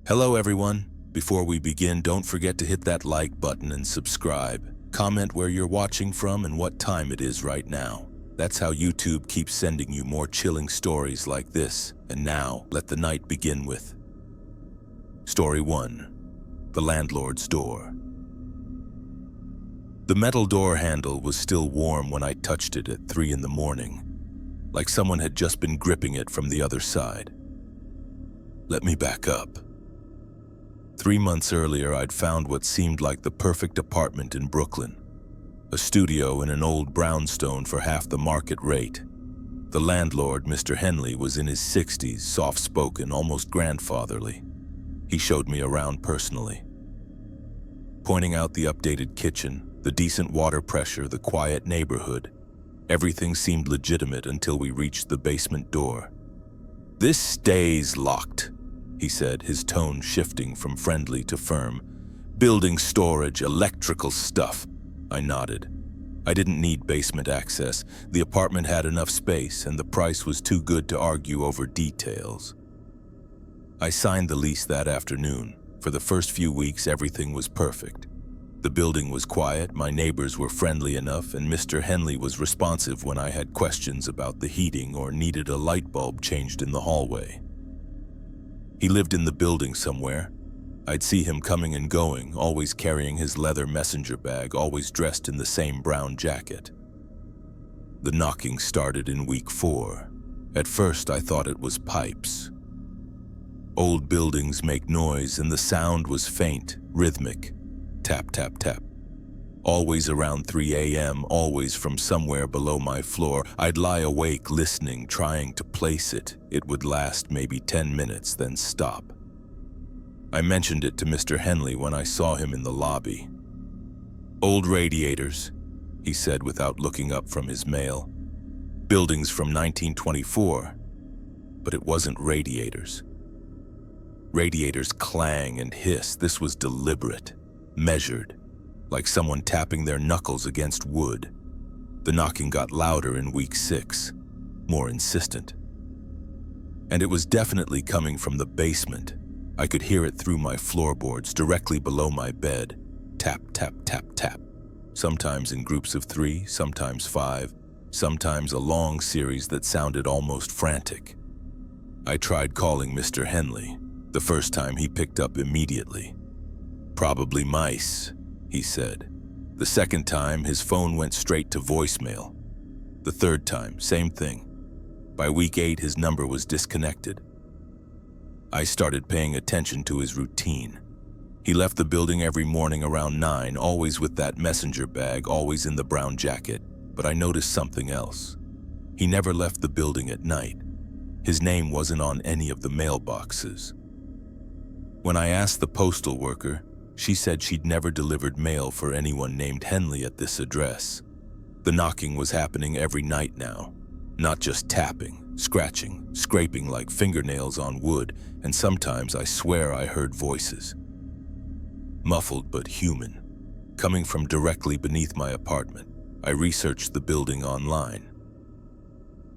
Hello everyone. Before we begin, don't forget to hit that like button and subscribe. Comment where you're watching from and what time it is right now. That's how YouTube keeps sending you more chilling stories like this. And now, let the night begin with Story 1. The Landlord's Door. The metal door handle was still warm when I touched it at 3 in the morning, like someone had just been gripping it from the other side. Let me back up. 3 months earlier, I'd found what seemed like the perfect apartment in Brooklyn. A studio in an old brownstone for half the market rate. The landlord, Mr. Henley, was in his 60s, soft-spoken, almost grandfatherly. He showed me around personally, pointing out the updated kitchen, the decent water pressure, the quiet neighborhood. Everything seemed legitimate until we reached the basement door. "This stays locked," he said, his tone shifting from friendly to firm. "Building storage, electrical stuff." I nodded. I didn't need basement access. The apartment had enough space, and the price was too good to argue over details. I signed the lease that afternoon. For the first few weeks, everything was perfect. The building was quiet, my neighbors were friendly enough, and Mr. Henley was responsive when I had questions about the heating or needed a light bulb changed in the hallway. He lived in the building somewhere. I'd see him coming and going, always carrying his leather messenger bag, always dressed in the same brown jacket. The knocking started in week 4. At first, I thought it was pipes. Old buildings make noise, and the sound was faint, rhythmic. Tap, tap, tap. Always around 3 a.m., always from somewhere below my floor. I'd lie awake listening, trying to place it. It would last maybe 10 minutes, then stop. I mentioned it to Mr. Henley when I saw him in the lobby. "Old radiators," he said without looking up from his mail. "Buildings from 1924. But it wasn't radiators. Radiators clang and hiss. This was deliberate, measured, like someone tapping their knuckles against wood. The knocking got louder in week 6, more insistent. And it was definitely coming from the basement. I could hear it through my floorboards, directly below my bed. Tap, tap, tap, tap. Sometimes in groups of 3, sometimes 5, sometimes a long series that sounded almost frantic. I tried calling Mr. Henley. The first time he picked up immediately. "Probably mice," he said. The second time, his phone went straight to voicemail. The third time, same thing. By week 8, his number was disconnected. I started paying attention to his routine. He left the building every morning around 9, always with that messenger bag, always in the brown jacket. But I noticed something else. He never left the building at night. His name wasn't on any of the mailboxes. When I asked the postal worker, she said she'd never delivered mail for anyone named Henley at this address. The knocking was happening every night now. Not just tapping, scratching, scraping like fingernails on wood, and sometimes I swear I heard voices. Muffled but human, coming from directly beneath my apartment. I researched the building online.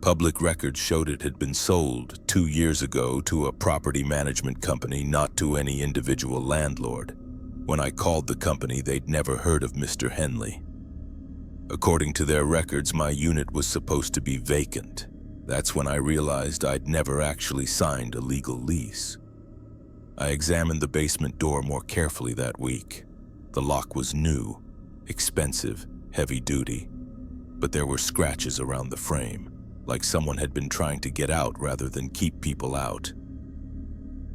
Public records showed it had been sold 2 years ago to a property management company, not to any individual landlord. When I called the company, they'd never heard of Mr. Henley. According to their records, my unit was supposed to be vacant. That's when I realized I'd never actually signed a legal lease. I examined the basement door more carefully that week. The lock was new, expensive, heavy-duty, but there were scratches around the frame, like someone had been trying to get out rather than keep people out.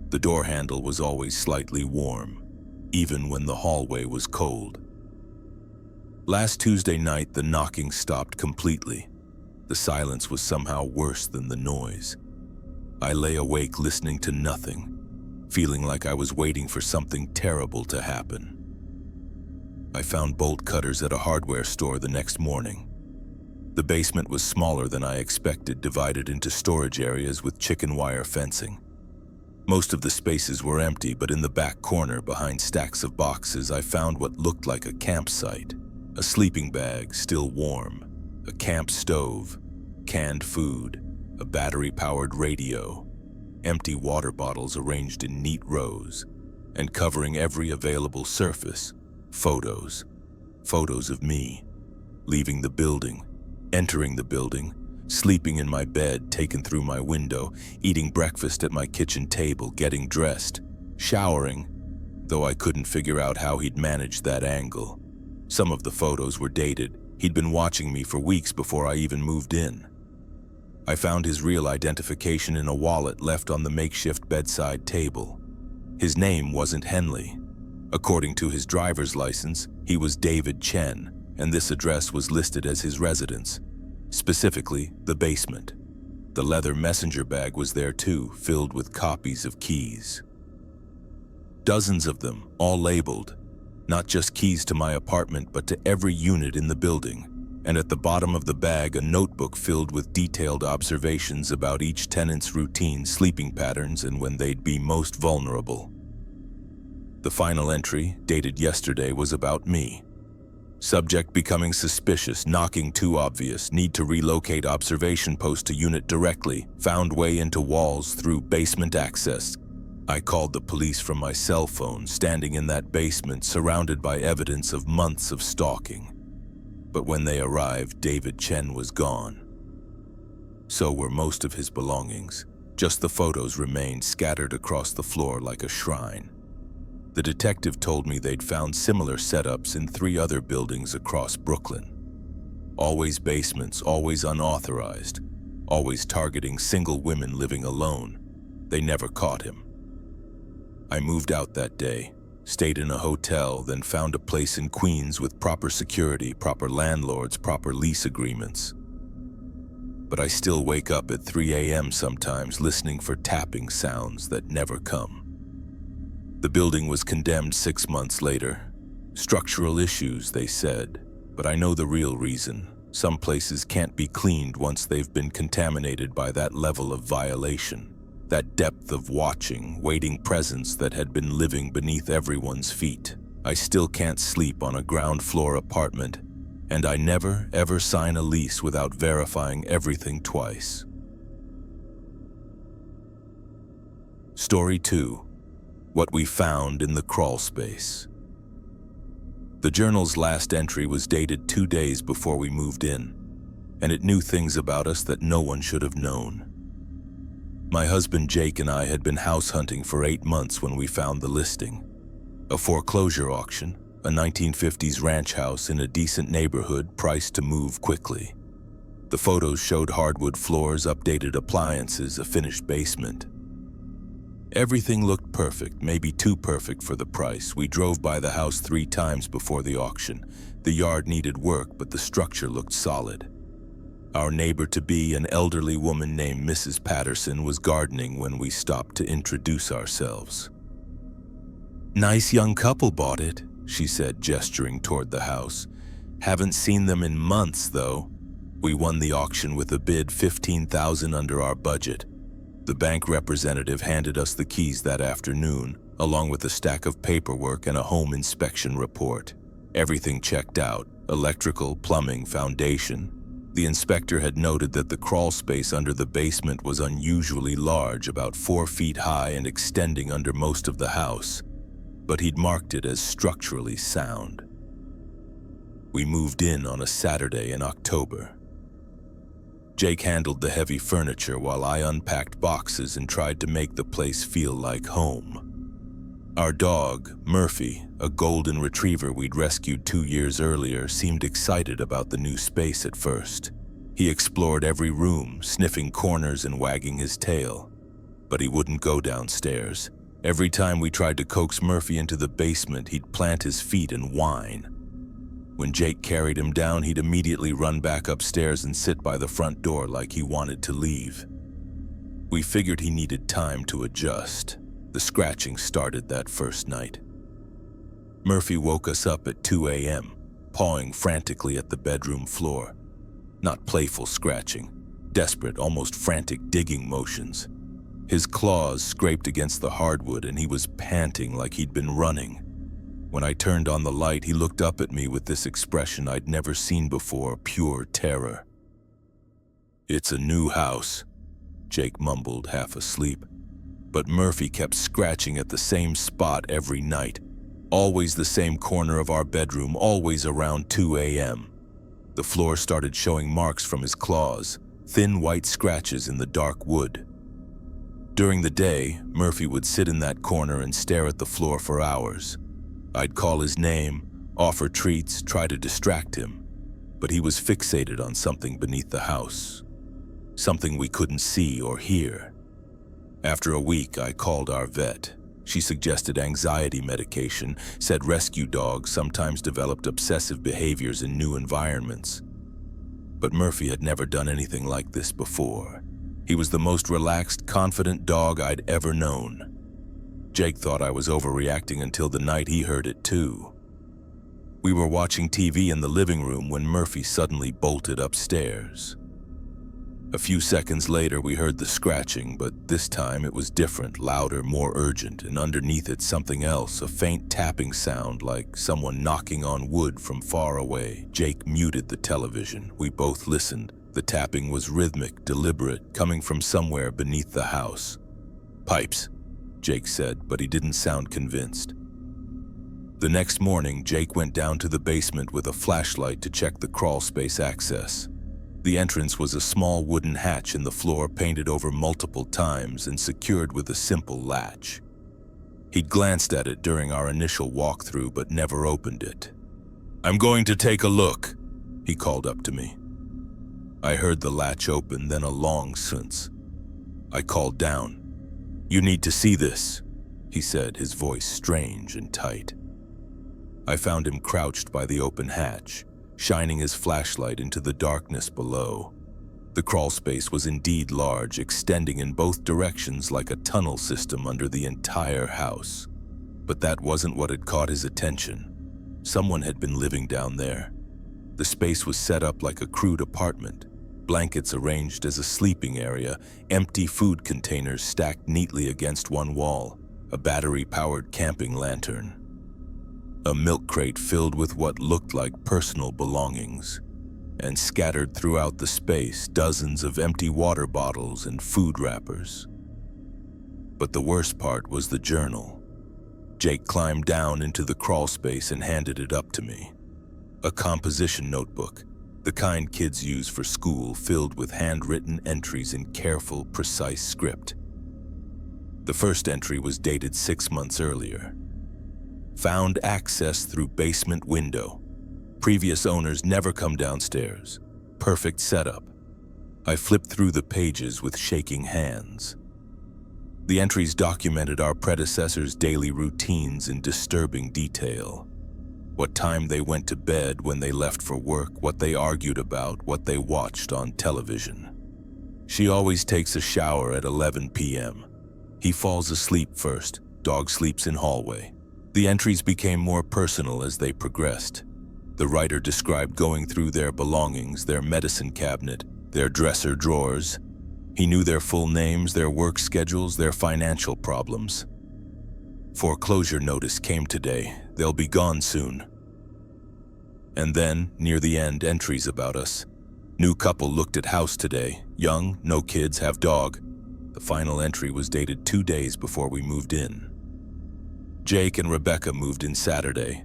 The door handle was always slightly warm, even when the hallway was cold. Last Tuesday night, the knocking stopped completely. The silence was somehow worse than the noise. I lay awake listening to nothing, feeling like I was waiting for something terrible to happen. I found bolt cutters at a hardware store the next morning. The basement was smaller than I expected, divided into storage areas with chicken wire fencing. Most of the spaces were empty, but in the back corner, behind stacks of boxes, I found what looked like a campsite. A sleeping bag, still warm, a camp stove, canned food, a battery-powered radio. empty water bottles arranged in neat rows, and covering every available surface, photos. Photos of me, leaving the building, entering the building, sleeping in my bed taken through my window, eating breakfast at my kitchen table, getting dressed, showering, though I couldn't figure out how he'd managed that angle. Some of the photos were dated. He'd been watching me for weeks before I even moved in. I found his real identification in a wallet left on the makeshift bedside table. His name wasn't Henley. According to his driver's license, he was David Chen, and this address was listed as his residence, specifically the basement. The leather messenger bag was there too, filled with copies of keys. Dozens of them, all labeled, not just keys to my apartment but to every unit in the building, and at the bottom of the bag a notebook filled with detailed observations about each tenant's routine sleeping patterns and when they'd be most vulnerable. The final entry, dated yesterday, was about me. Subject becoming suspicious, knocking too obvious, need to relocate observation post to unit directly, found way into walls through basement access. I called the police from my cell phone, standing in that basement surrounded by evidence of months of stalking. But when they arrived, David Chen was gone. So were most of his belongings. Just the photos remained scattered across the floor like a shrine. The detective told me they'd found similar setups in 3 other buildings across Brooklyn. Always basements, always unauthorized, always targeting single women living alone. They never caught him. I moved out that day, stayed in a hotel, then found a place in Queens with proper security, proper landlords, proper lease agreements. But I still wake up at 3 a.m. sometimes listening for tapping sounds that never come. The building was condemned 6 months later. Structural issues, they said, but I know the real reason. Some places can't be cleaned once they've been contaminated by that level of violation, that depth of watching, waiting presence that had been living beneath everyone's feet. I still can't sleep on a ground floor apartment, and I never, ever sign a lease without verifying everything twice. Story 2. What we found in the crawl space. The journal's last entry was dated 2 days before we moved in, and it knew things about us that no one should have known. My husband Jake and I had been house hunting for 8 months when we found the listing. A foreclosure auction, a 1950s ranch house in a decent neighborhood priced to move quickly. The photos showed hardwood floors, updated appliances, a finished basement. Everything looked perfect, maybe too perfect for the price. We drove by the house 3 times before the auction. The yard needed work, but the structure looked solid. Our neighbor-to-be, an elderly woman named Mrs. Patterson, was gardening when we stopped to introduce ourselves. "Nice young couple bought it," she said, gesturing toward the house. "Haven't seen them in months, though." We won the auction with a bid $15,000 under our budget. The bank representative handed us the keys that afternoon, along with a stack of paperwork and a home inspection report. Everything checked out: electrical, plumbing, foundation. The inspector had noted that the crawl space under the basement was unusually large, about 4 feet high and extending under most of the house, but he'd marked it as structurally sound. We moved in on a Saturday in October. Jake handled the heavy furniture while I unpacked boxes and tried to make the place feel like home. Our dog, Murphy, a golden retriever we'd rescued 2 years earlier, seemed excited about the new space at first. He explored every room, sniffing corners and wagging his tail. But he wouldn't go downstairs. Every time we tried to coax Murphy into the basement, he'd plant his feet and whine. When Jake carried him down, he'd immediately run back upstairs and sit by the front door like he wanted to leave. We figured he needed time to adjust. The scratching started that first night. Murphy woke us up at 2 a.m., pawing frantically at the bedroom floor. Not playful scratching, desperate, almost frantic digging motions. His claws scraped against the hardwood and he was panting like he'd been running. When I turned on the light, he looked up at me with this expression I'd never seen before, pure terror. "It's a new house," Jake mumbled, half asleep. but Murphy kept scratching at the same spot every night. Always the same corner of our bedroom, always around 2 a.m. The floor started showing marks from his claws, thin white scratches in the dark wood. During the day, Murphy would sit in that corner and stare at the floor for hours. I'd call his name, offer treats, try to distract him, but he was fixated on something beneath the house, something we couldn't see or hear. After a week, I called our vet. She suggested anxiety medication, said rescue dogs sometimes developed obsessive behaviors in new environments. But Murphy had never done anything like this before. He was the most relaxed, confident dog I'd ever known. Jake thought I was overreacting until the night he heard it too. We were watching TV in the living room when Murphy suddenly bolted upstairs. A few seconds later, we heard the scratching, but this time it was different, louder, more urgent, and underneath it something else, a faint tapping sound like someone knocking on wood from far away. Jake muted the television. We both listened. The tapping was rhythmic, deliberate, coming from somewhere beneath the house. "Pipes," Jake said, but he didn't sound convinced. The next morning, Jake went down to the basement with a flashlight to check the crawlspace access. The entrance was a small wooden hatch in the floor painted over multiple times and secured with a simple latch. He'd glanced at it during our initial walkthrough but never opened it. "I'm going to take a look," he called up to me. I heard the latch open, then a long sunce. I called down. "You need to see this," he said, his voice strange and tight. I found him crouched by the open hatch, shining his flashlight into the darkness below. The crawlspace was indeed large, extending in both directions like a tunnel system under the entire house. But that wasn't what had caught his attention. Someone had been living down there. The space was set up like a crude apartment, blankets arranged as a sleeping area, empty food containers stacked neatly against one wall, a battery-powered camping lantern. A milk crate filled with what looked like personal belongings, and scattered throughout the space, dozens of empty water bottles and food wrappers. But the worst part was the journal. Jake climbed down into the crawlspace and handed it up to me. A composition notebook, the kind kids use for school, filled with handwritten entries in careful, precise script. The first entry was dated 6 months earlier. "Found access through basement window. Previous owners never come downstairs. Perfect setup." I flipped through the pages with shaking hands. The entries documented our predecessors' daily routines in disturbing detail. What time they went to bed when they left for work, what they argued about, what they watched on television. "She always takes a shower at 11 p.m. He falls asleep first. Dog sleeps in hallway." The entries became more personal as they progressed. The writer described going through their belongings, their medicine cabinet, their dresser drawers. He knew their full names, their work schedules, their financial problems. "Foreclosure notice came today. They'll be gone soon." And then, near the end, entries about us. "New couple looked at house today. Young, no kids, have dog." The final entry was dated 2 days before we moved in. "Jake and Rebecca moved in Saturday.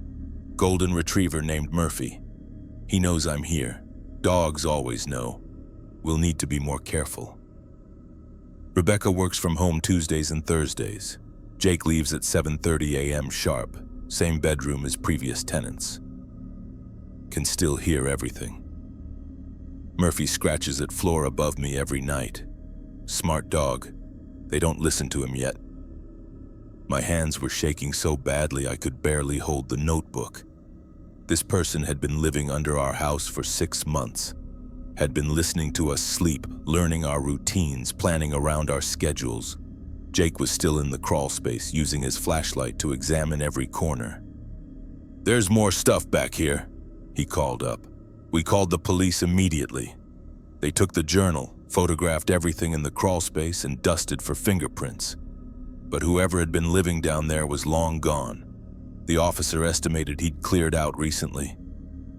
Golden retriever named Murphy. He knows I'm here. Dogs always know. We'll need to be more careful." Rebecca works from home Tuesdays and Thursdays. Jake leaves at 7:30 a.m. sharp, same bedroom as previous tenants. Can still hear everything. Murphy scratches at floor above me every night. Smart dog. They don't listen to him yet. My hands were shaking so badly I could barely hold the notebook. This person had been living under our house for 6 months, had been listening to us sleep, learning our routines, planning around our schedules. Jake was still in the crawlspace, using his flashlight to examine every corner. "There's more stuff back here," he called up. We called the police immediately. They took the journal, photographed everything in the crawlspace, and dusted for fingerprints. But whoever had been living down there was long gone. The officer estimated he'd cleared out recently,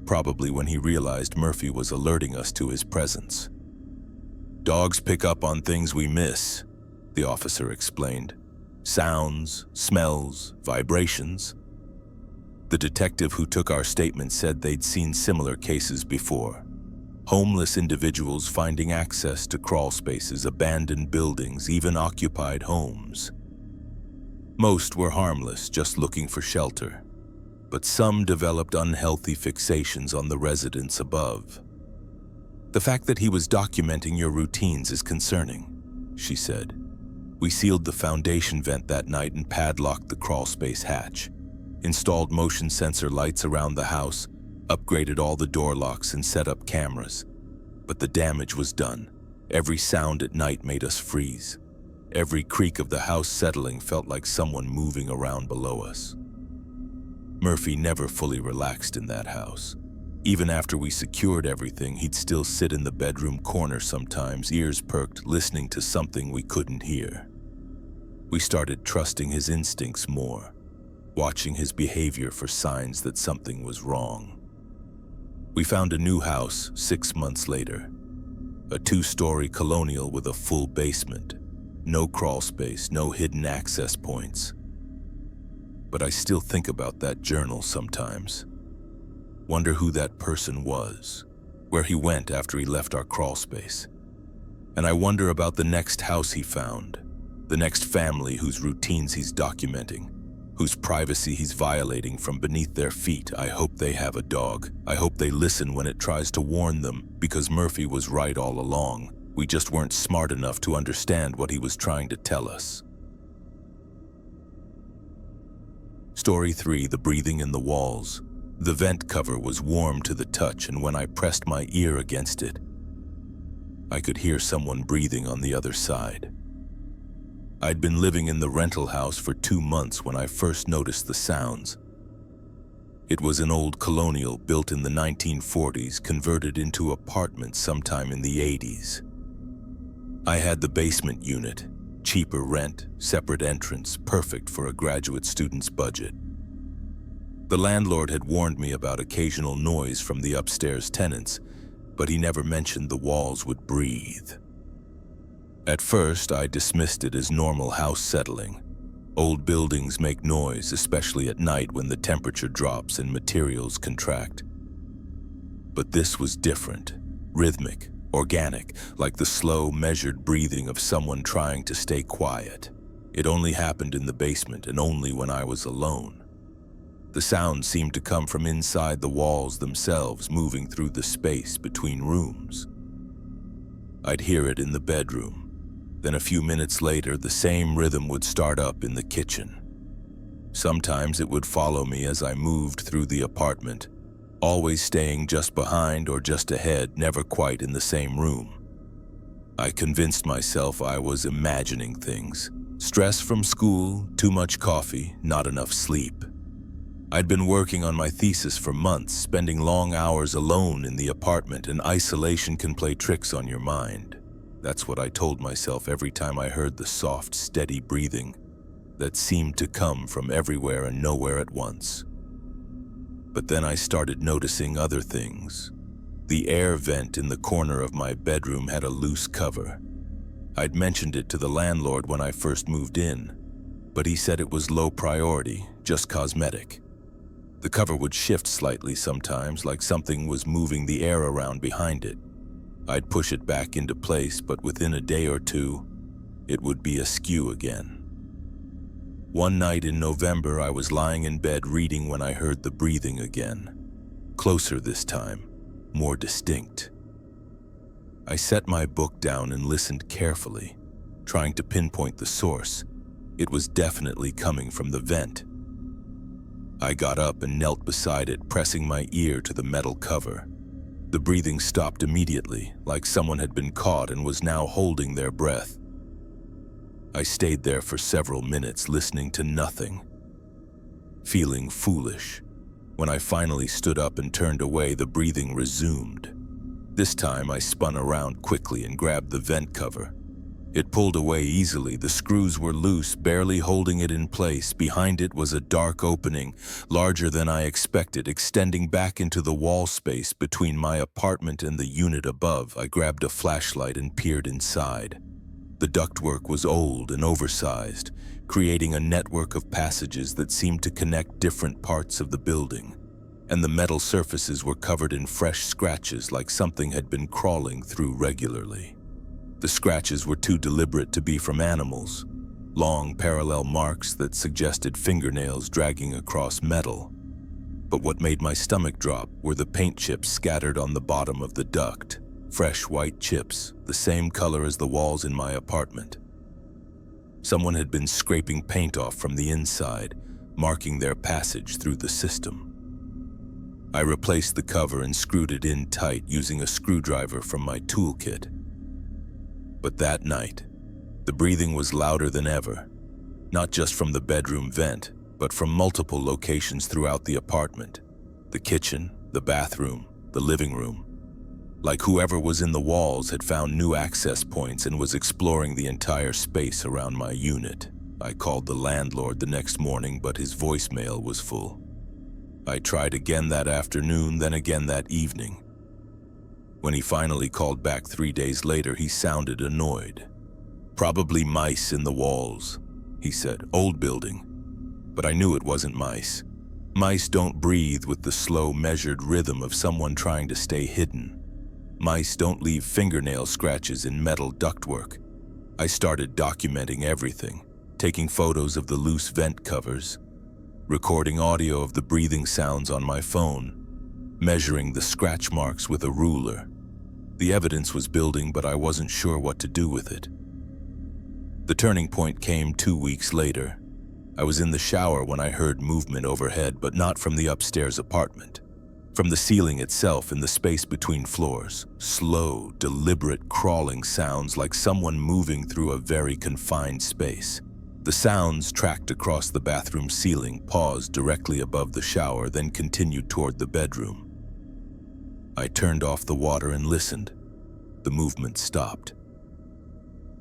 probably when he realized Murphy was alerting us to his presence. "Dogs pick up on things we miss," the officer explained. Sounds, smells, vibrations. The detective who took our statement said they'd seen similar cases before. Homeless individuals finding access to crawl spaces, abandoned buildings, even occupied homes. Most were harmless, just looking for shelter. But some developed unhealthy fixations on the residents above. The fact that he was documenting your routines is concerning, she said. We sealed the foundation vent that night and padlocked the crawlspace hatch, installed motion sensor lights around the house, upgraded all the door locks and set up cameras. But the damage was done. Every sound at night made us freeze. Every creak of the house settling felt like someone moving around below us. Murphy never fully relaxed in that house. Even after we secured everything, he'd still sit in the bedroom corner sometimes, ears perked, listening to something we couldn't hear. We started trusting his instincts more, watching his behavior for signs that something was wrong. We found a new house 6 months later, a 2-story colonial with a full basement, no crawl space, no hidden access points. But I still think about that journal sometimes. Wonder who that person was, where he went after he left our crawl space. And I wonder about the next house he found, the next family whose routines he's documenting, whose privacy he's violating from beneath their feet. I hope they have a dog. I hope they listen when it tries to warn them, because Murphy was right all along. We just weren't smart enough to understand what he was trying to tell us. Story 3, the breathing in the walls. The vent cover was warm to the touch, and when I pressed my ear against it, I could hear someone breathing on the other side. I'd been living in the rental house for 2 months when I first noticed the sounds. It was an old colonial built in the 1940s, converted into apartments sometime in the 80s. I had the basement unit, cheaper rent, separate entrance, perfect for a graduate student's budget. The landlord had warned me about occasional noise from the upstairs tenants, but he never mentioned the walls would breathe. At first, I dismissed it as normal house settling. Old buildings make noise, especially at night when the temperature drops and materials contract. But this was different, rhythmic, organic, like the slow, measured breathing of someone trying to stay quiet. It only happened in the basement and only when I was alone. The sound seemed to come from inside the walls themselves, moving through the space between rooms. I'd hear it in the bedroom. Then a few minutes later, the same rhythm would start up in the kitchen. Sometimes it would follow me as I moved through the apartment, always staying just behind or just ahead, never quite in the same room. I convinced myself I was imagining things. Stress from school, too much coffee, not enough sleep. I'd been working on my thesis for months, spending long hours alone in the apartment, and isolation can play tricks on your mind. That's what I told myself every time I heard the soft, steady breathing that seemed to come from everywhere and nowhere at once. But then I started noticing other things. The air vent in the corner of my bedroom had a loose cover. I'd mentioned it to the landlord when I first moved in, but he said it was low priority, just cosmetic. The cover would shift slightly sometimes, like something was moving the air around behind it. I'd push it back into place, but within a day or two, it would be askew again. One night in November, I was lying in bed reading when I heard the breathing again. Closer this time, more distinct. I set my book down and listened carefully, trying to pinpoint the source. It was definitely coming from the vent. I got up and knelt beside it, pressing my ear to the metal cover. The breathing stopped immediately, like someone had been caught and was now holding their breath. I stayed there for several minutes, listening to nothing, feeling foolish. When I finally stood up and turned away, the breathing resumed. This time I spun around quickly and grabbed the vent cover. It pulled away easily. The screws were loose, barely holding it in place. Behind it was a dark opening, larger than I expected, extending back into the wall space between my apartment and the unit above. I grabbed a flashlight and peered inside. The ductwork was old and oversized, creating a network of passages that seemed to connect different parts of the building, and the metal surfaces were covered in fresh scratches like something had been crawling through regularly. The scratches were too deliberate to be from animals, long parallel marks that suggested fingernails dragging across metal. But what made my stomach drop were the paint chips scattered on the bottom of the duct, fresh white chips, the same color as the walls in my apartment. Someone had been scraping paint off from the inside, marking their passage through the system. I replaced the cover and screwed it in tight using a screwdriver from my toolkit. But that night, the breathing was louder than ever, not just from the bedroom vent, but from multiple locations throughout the apartment. The kitchen, the bathroom, the living room. Like whoever was in the walls had found new access points and was exploring the entire space around my unit. I called the landlord the next morning, but his voicemail was full. I tried again that afternoon, then again that evening. When he finally called back 3 days later, he sounded annoyed. "Probably mice in the walls," he said. "Old building." But I knew it wasn't mice. Mice don't breathe with the slow, measured rhythm of someone trying to stay hidden. Mice don't leave fingernail scratches in metal ductwork. I started documenting everything, taking photos of the loose vent covers, recording audio of the breathing sounds on my phone, measuring the scratch marks with a ruler. The evidence was building, but I wasn't sure what to do with it. The turning point came 2 weeks later. I was in the shower when I heard movement overhead, but not from the upstairs apartment. From the ceiling itself in the space between floors. Slow, deliberate crawling sounds like someone moving through a very confined space. The sounds tracked across the bathroom ceiling, paused directly above the shower, then continued toward the bedroom. I turned off the water and listened. The movement stopped.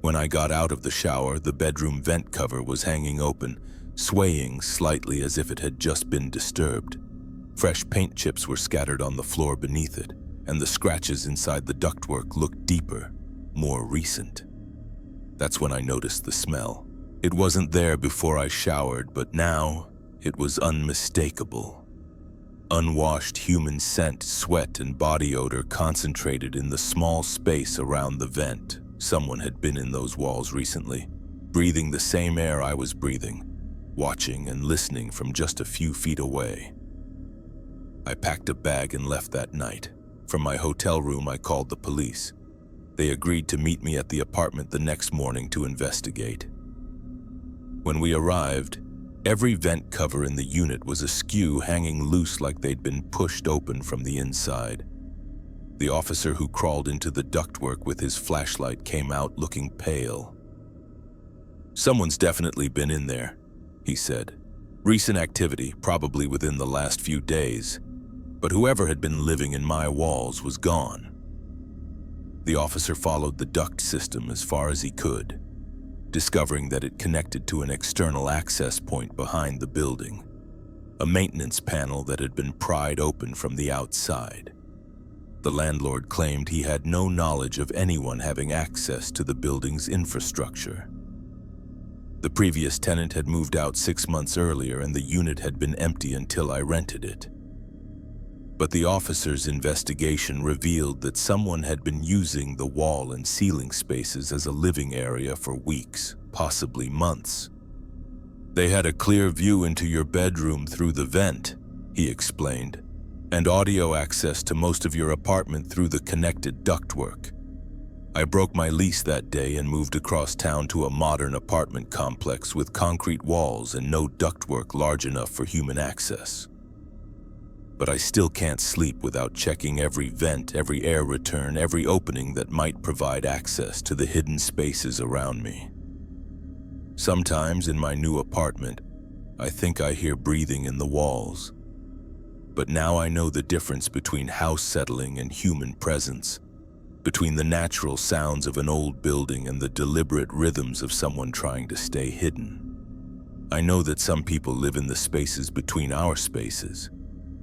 When I got out of the shower, the bedroom vent cover was hanging open, swaying slightly as if it had just been disturbed. Fresh paint chips were scattered on the floor beneath it, and the scratches inside the ductwork looked deeper, more recent. That's when I noticed the smell. It wasn't there before I showered, but now it was unmistakable. Unwashed human scent, sweat, and body odor concentrated in the small space around the vent. Someone had been in those walls recently, breathing the same air I was breathing, watching and listening from just a few feet away. I packed a bag and left that night. From my hotel room, I called the police. They agreed to meet me at the apartment the next morning to investigate. When we arrived, every vent cover in the unit was askew, hanging loose like they'd been pushed open from the inside. The officer who crawled into the ductwork with his flashlight came out looking pale. "Someone's definitely been in there," he said. "Recent activity, probably within the last few days. But whoever had been living in my walls was gone." The officer followed the duct system as far as he could, discovering that it connected to an external access point behind the building, a maintenance panel that had been pried open from the outside. The landlord claimed he had no knowledge of anyone having access to the building's infrastructure. The previous tenant had moved out 6 months earlier, and the unit had been empty until I rented it. But the officer's investigation revealed that someone had been using the wall and ceiling spaces as a living area for weeks, possibly months. "They had a clear view into your bedroom through the vent," he explained, "and audio access to most of your apartment through the connected ductwork. I broke my lease that day and moved across town to a modern apartment complex with concrete walls and no ductwork large enough for human access. But I still can't sleep without checking every vent, every air return, every opening that might provide access to the hidden spaces around me. Sometimes in my new apartment, I think I hear breathing in the walls. But now I know the difference between house settling and human presence, between the natural sounds of an old building and the deliberate rhythms of someone trying to stay hidden. I know that some people live in the spaces between our spaces,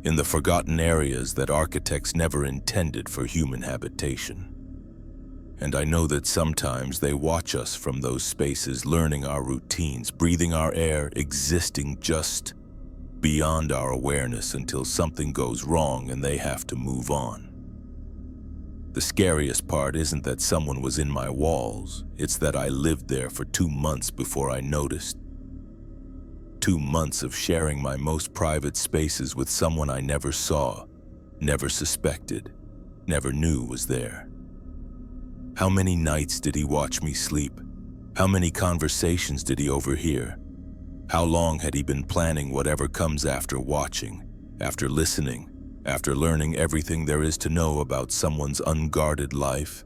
in the forgotten areas that architects never intended for human habitation. And I know that sometimes they watch us from those spaces, learning our routines, breathing our air, existing just beyond our awareness until something goes wrong and they have to move on. The scariest part isn't that someone was in my walls, it's that I lived there for 2 months before I noticed. 2 months of sharing my most private spaces with someone I never saw, never suspected, never knew was there. How many nights did he watch me sleep? How many conversations did he overhear? How long had he been planning whatever comes after watching, after listening, after learning everything there is to know about someone's unguarded life?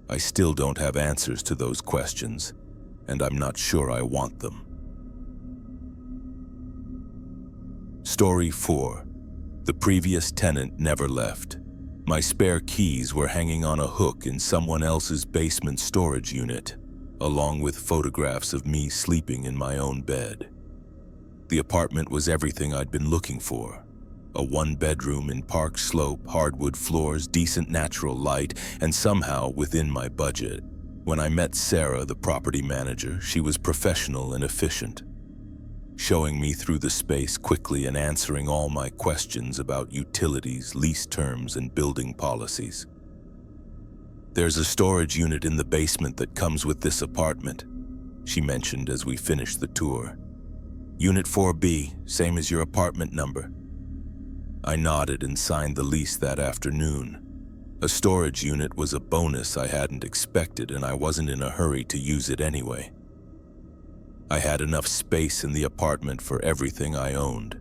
I still don't have answers to those questions, and I'm not sure I want them. Story 4. The previous tenant never left. My spare keys were hanging on a hook in someone else's basement storage unit, along with photographs of me sleeping in my own bed. The apartment was everything I'd been looking for. A 1-bedroom in Park Slope, hardwood floors, decent natural light, and somehow within my budget. When I met Sarah, the property manager, she was professional and efficient, showing me through the space quickly and answering all my questions about utilities, lease terms, and building policies. "There's a storage unit in the basement that comes with this apartment," she mentioned as we finished the tour. "Unit 4B, same as your apartment number." I nodded and signed the lease that afternoon. A storage unit was a bonus I hadn't expected, and I wasn't in a hurry to use it anyway. I had enough space in the apartment for everything I owned.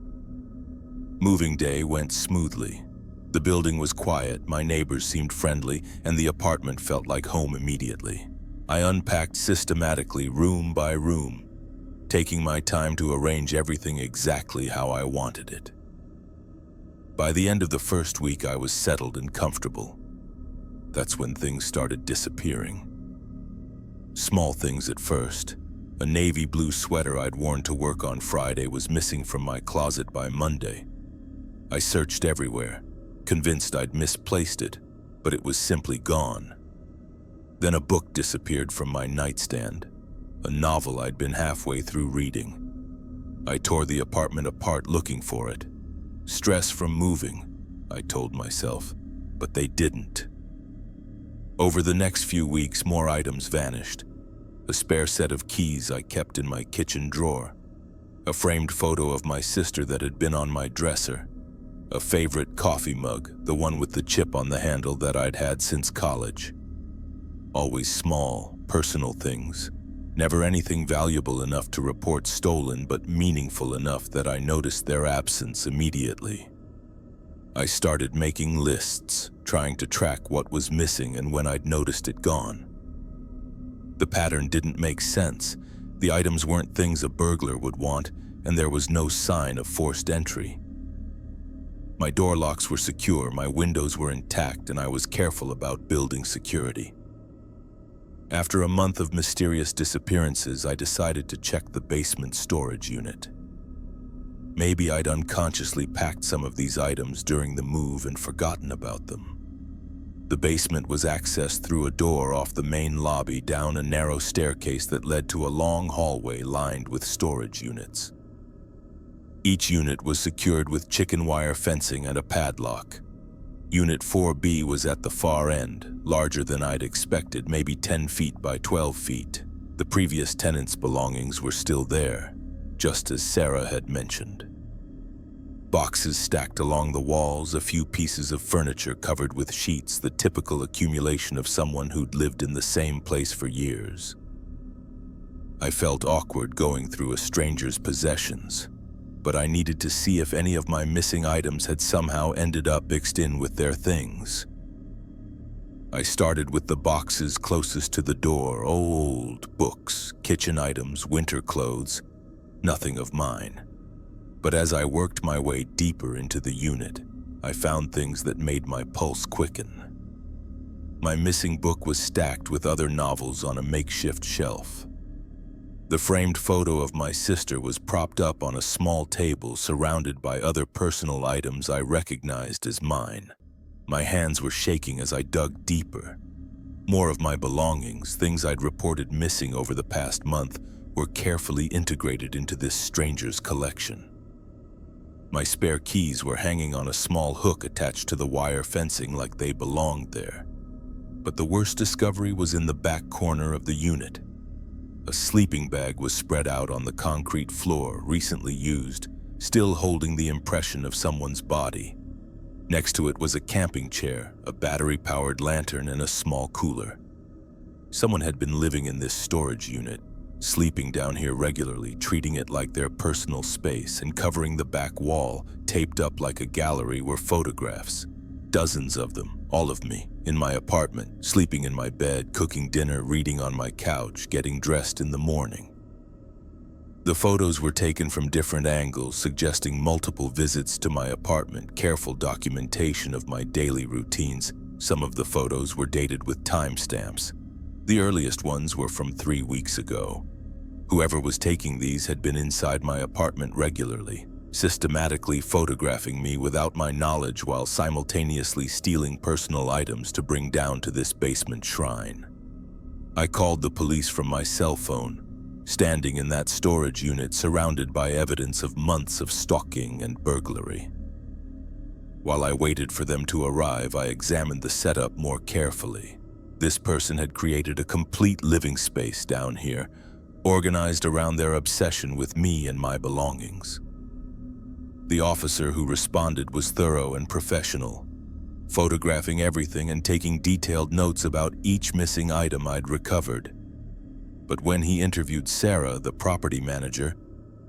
Moving day went smoothly. The building was quiet, my neighbors seemed friendly, and the apartment felt like home immediately. I unpacked systematically, room by room, taking my time to arrange everything exactly how I wanted it. By the end of the first week, I was settled and comfortable. That's when things started disappearing. Small things at first. A navy blue sweater I'd worn to work on Friday was missing from my closet by Monday. I searched everywhere, convinced I'd misplaced it, but it was simply gone. Then a book disappeared from my nightstand, a novel I'd been halfway through reading. I tore the apartment apart looking for it. Stress from moving, I told myself, but they didn't. Over the next few weeks, more items vanished. A spare set of keys I kept in my kitchen drawer, a framed photo of my sister that had been on my dresser, a favorite coffee mug, the one with the chip on the handle that I'd had since college. Always small, personal things, never anything valuable enough to report stolen, but meaningful enough that I noticed their absence immediately. I started making lists, trying to track what was missing and when I'd noticed it gone. The pattern didn't make sense. The items weren't things a burglar would want, and there was no sign of forced entry. My door locks were secure, my windows were intact, and I was careful about building security. After a month of mysterious disappearances, I decided to check the basement storage unit. Maybe I'd unconsciously packed some of these items during the move and forgotten about them. The basement was accessed through a door off the main lobby down a narrow staircase that led to a long hallway lined with storage units. Each unit was secured with chicken wire fencing and a padlock. Unit 4B was at the far end, larger than I'd expected, maybe 10 feet by 12 feet. The previous tenant's belongings were still there, just as Sarah had mentioned. Boxes stacked along the walls, a few pieces of furniture covered with sheets, the typical accumulation of someone who'd lived in the same place for years. I felt awkward going through a stranger's possessions, but I needed to see if any of my missing items had somehow ended up mixed in with their things. I started with the boxes closest to the door, old books, kitchen items, winter clothes, nothing of mine. But as I worked my way deeper into the unit, I found things that made my pulse quicken. My missing book was stacked with other novels on a makeshift shelf. The framed photo of my sister was propped up on a small table surrounded by other personal items I recognized as mine. My hands were shaking as I dug deeper. More of my belongings, things I'd reported missing over the past month, were carefully integrated into this stranger's collection. My spare keys were hanging on a small hook attached to the wire fencing like they belonged there. But the worst discovery was in the back corner of the unit. A sleeping bag was spread out on the concrete floor, recently used, still holding the impression of someone's body. Next to it was a camping chair, a battery-powered lantern, and a small cooler. Someone had been living in this storage unit, sleeping down here regularly, treating it like their personal space, and covering the back wall, taped up like a gallery, were photographs. Dozens of them, all of me, in my apartment, sleeping in my bed, cooking dinner, reading on my couch, getting dressed in the morning. The photos were taken from different angles, suggesting multiple visits to my apartment, careful documentation of my daily routines. Some of the photos were dated with timestamps. The earliest ones were from 3 weeks ago. Whoever was taking these had been inside my apartment regularly, systematically photographing me without my knowledge while simultaneously stealing personal items to bring down to this basement shrine. I called the police from my cell phone, standing in that storage unit surrounded by evidence of months of stalking and burglary. While I waited for them to arrive, I examined the setup more carefully. This person had created a complete living space down here, organized around their obsession with me and my belongings. The officer who responded was thorough and professional, photographing everything and taking detailed notes about each missing item I'd recovered. But when he interviewed Sarah, the property manager,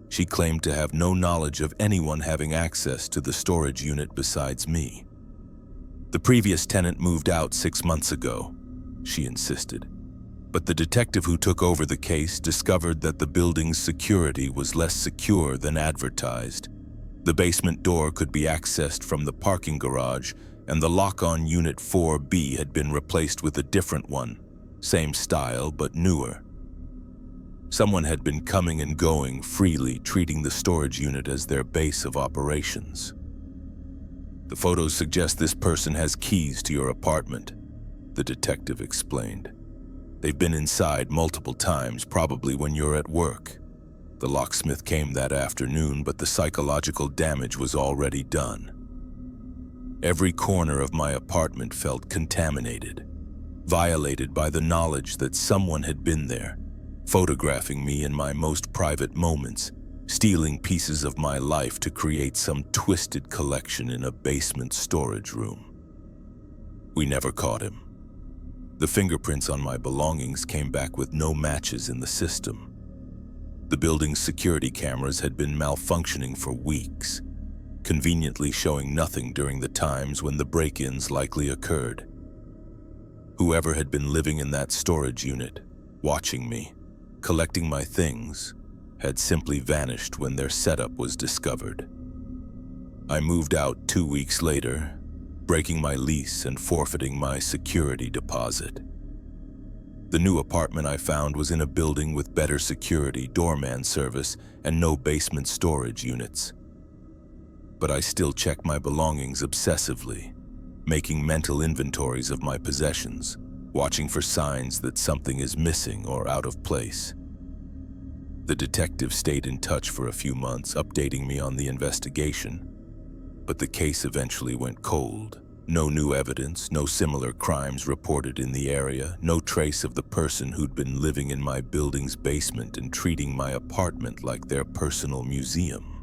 she claimed to have no knowledge of anyone having access to the storage unit besides me. The previous tenant moved out 6 months ago, she insisted. But the detective who took over the case discovered that the building's security was less secure than advertised. The basement door could be accessed from the parking garage, and the lock on Unit 4B had been replaced with a different one, same style but newer. Someone had been coming and going freely, treating the storage unit as their base of operations. The photos suggest this person has keys to your apartment, the detective explained. They've been inside multiple times, probably when you're at work. The locksmith came that afternoon, but the psychological damage was already done. Every corner of my apartment felt contaminated, violated by the knowledge that someone had been there, photographing me in my most private moments, stealing pieces of my life to create some twisted collection in a basement storage room. We never caught him. The fingerprints on my belongings came back with no matches in the system. The building's security cameras had been malfunctioning for weeks, conveniently showing nothing during the times when the break-ins likely occurred. Whoever had been living in that storage unit, watching me, collecting my things, had simply vanished when their setup was discovered. I moved out 2 weeks later, breaking my lease and forfeiting my security deposit. The new apartment I found was in a building with better security, doorman service, and no basement storage units. But I still check my belongings obsessively, making mental inventories of my possessions, watching for signs that something is missing or out of place. The detective stayed in touch for a few months, updating me on the investigation, but the case eventually went cold. No new evidence, no similar crimes reported in the area, no trace of the person who'd been living in my building's basement and treating my apartment like their personal museum.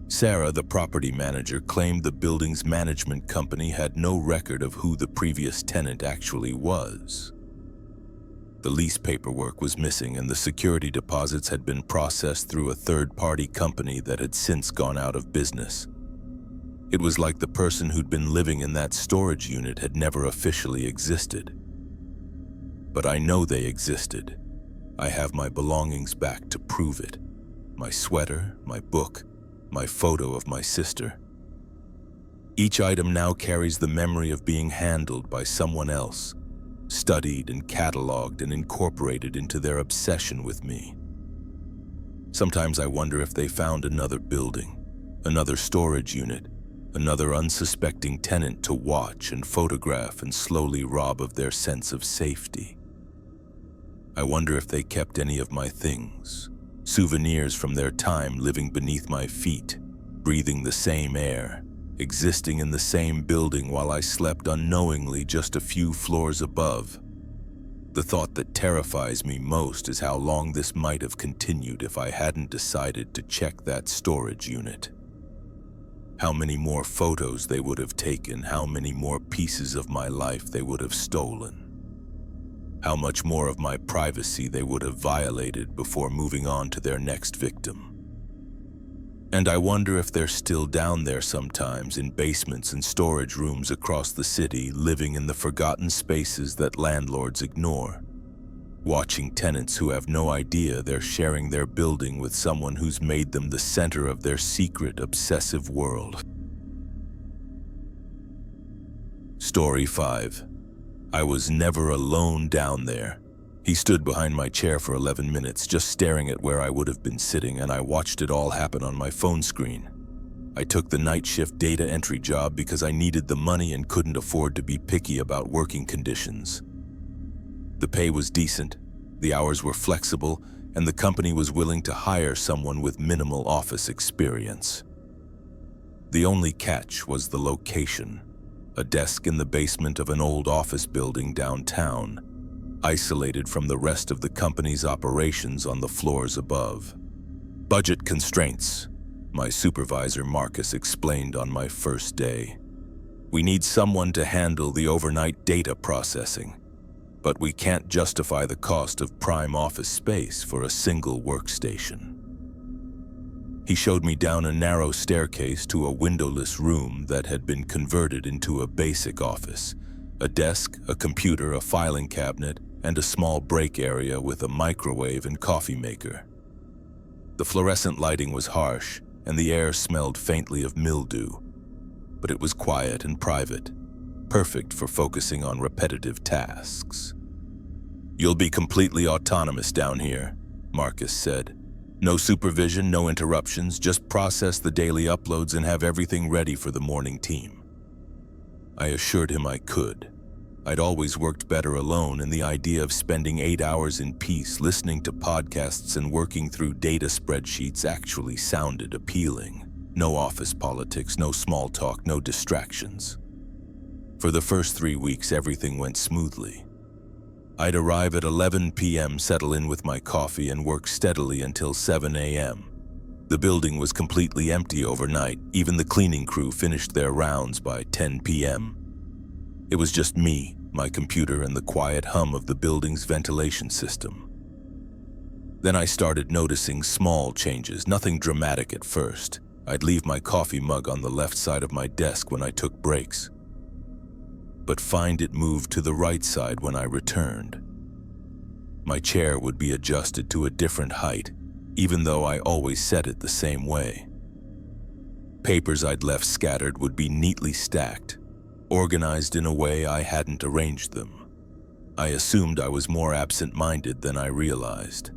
Sarah, the property manager, claimed the building's management company had no record of who the previous tenant actually was. The lease paperwork was missing, and the security deposits had been processed through a third-party company that had since gone out of business. It was like the person who'd been living in that storage unit had never officially existed. But I know they existed. I have my belongings back to prove it. My sweater, my book, my photo of my sister. Each item now carries the memory of being handled by someone else, studied and cataloged and incorporated into their obsession with me. Sometimes I wonder if they found another building, another storage unit, another unsuspecting tenant to watch and photograph and slowly rob of their sense of safety. I wonder if they kept any of my things, souvenirs from their time living beneath my feet, breathing the same air, existing in the same building while I slept unknowingly just a few floors above. The thought that terrifies me most is how long this might have continued if I hadn't decided to check that storage unit. How many more photos they would have taken, how many more pieces of my life they would have stolen. How much more of my privacy they would have violated before moving on to their next victim. And I wonder if they're still down there sometimes in basements and storage rooms across the city, living in the forgotten spaces that landlords ignore, watching tenants who have no idea they're sharing their building with someone who's made them the center of their secret, obsessive world. Story 5. I was never alone down there. He stood behind my chair for 11 minutes, just staring at where I would have been sitting, and I watched it all happen on my phone screen. I took the night shift data entry job because I needed the money and couldn't afford to be picky about working conditions. The pay was decent, the hours were flexible, and the company was willing to hire someone with minimal office experience. The only catch was the location, a desk in the basement of an old office building downtown, isolated from the rest of the company's operations on the floors above. Budget constraints, my supervisor Marcus explained on my first day. We need someone to handle the overnight data processing, but we can't justify the cost of prime office space for a single workstation. He showed me down a narrow staircase to a windowless room that had been converted into a basic office, a desk, a computer, a filing cabinet, and a small break area with a microwave and coffee maker. The fluorescent lighting was harsh, and the air smelled faintly of mildew, but it was quiet and private, perfect for focusing on repetitive tasks. "You'll be completely autonomous down here," Marcus said. "No supervision, no interruptions, just process the daily uploads and have everything ready for the morning team." I assured him I could. I'd always worked better alone, and the idea of spending 8 hours in peace listening to podcasts and working through data spreadsheets actually sounded appealing. No office politics, no small talk, no distractions. For the first 3 weeks, everything went smoothly. I'd arrive at 11 p.m., settle in with my coffee, and work steadily until 7 a.m. The building was completely empty overnight. Even the cleaning crew finished their rounds by 10 p.m. It was just me, my computer, and the quiet hum of the building's ventilation system. Then I started noticing small changes, nothing dramatic at first. I'd leave my coffee mug on the left side of my desk when I took breaks, but find it moved to the right side when I returned. My chair would be adjusted to a different height, even though I always set it the same way. Papers I'd left scattered would be neatly stacked, organized in a way I hadn't arranged them. I assumed I was more absent-minded than I realized.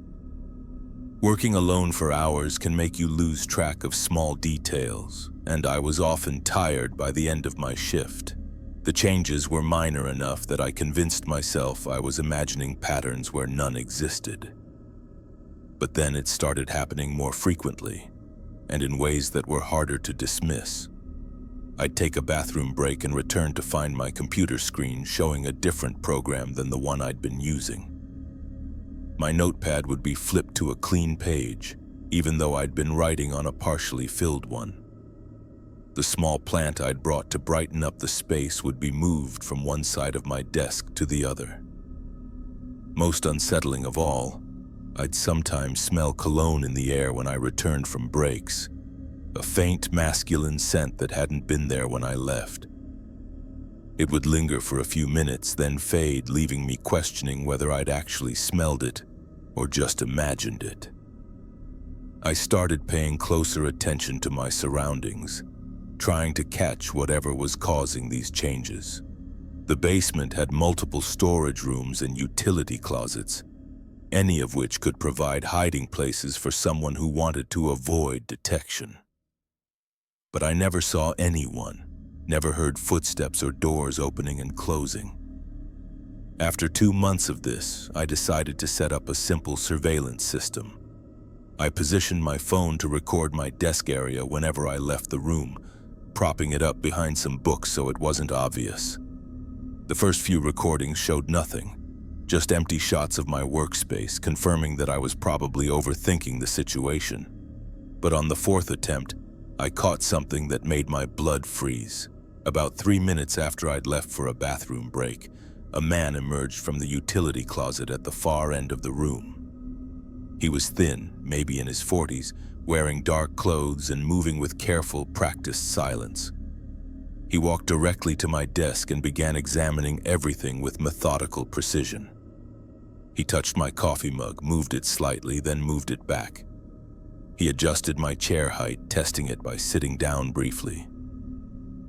Working alone for hours can make you lose track of small details, and I was often tired by the end of my shift. The changes were minor enough that I convinced myself I was imagining patterns where none existed. But then it started happening more frequently, and in ways that were harder to dismiss. I'd take a bathroom break and return to find my computer screen showing a different program than the one I'd been using. My notepad would be flipped to a clean page, even though I'd been writing on a partially filled one. The small plant I'd brought to brighten up the space would be moved from one side of my desk to the other. Most unsettling of all, I'd sometimes smell cologne in the air when I returned from breaks, a faint masculine scent that hadn't been there when I left. It would linger for a few minutes, then fade, leaving me questioning whether I'd actually smelled it or just imagined it. I started paying closer attention to my surroundings, trying to catch whatever was causing these changes. The basement had multiple storage rooms and utility closets, any of which could provide hiding places for someone who wanted to avoid detection. But I never saw anyone, never heard footsteps or doors opening and closing. After 2 months of this, I decided to set up a simple surveillance system. I positioned my phone to record my desk area whenever I left the room, propping it up behind some books so it wasn't obvious. The first few recordings showed nothing, just empty shots of my workspace, confirming that I was probably overthinking the situation. But on the 4th attempt, I caught something that made my blood freeze. About 3 minutes after I'd left for a bathroom break, a man emerged from the utility closet at the far end of the room. He was thin, maybe in his 40s, wearing dark clothes and moving with careful, practiced silence. He walked directly to my desk and began examining everything with methodical precision. He touched my coffee mug, moved it slightly, then moved it back. He adjusted my chair height, testing it by sitting down briefly.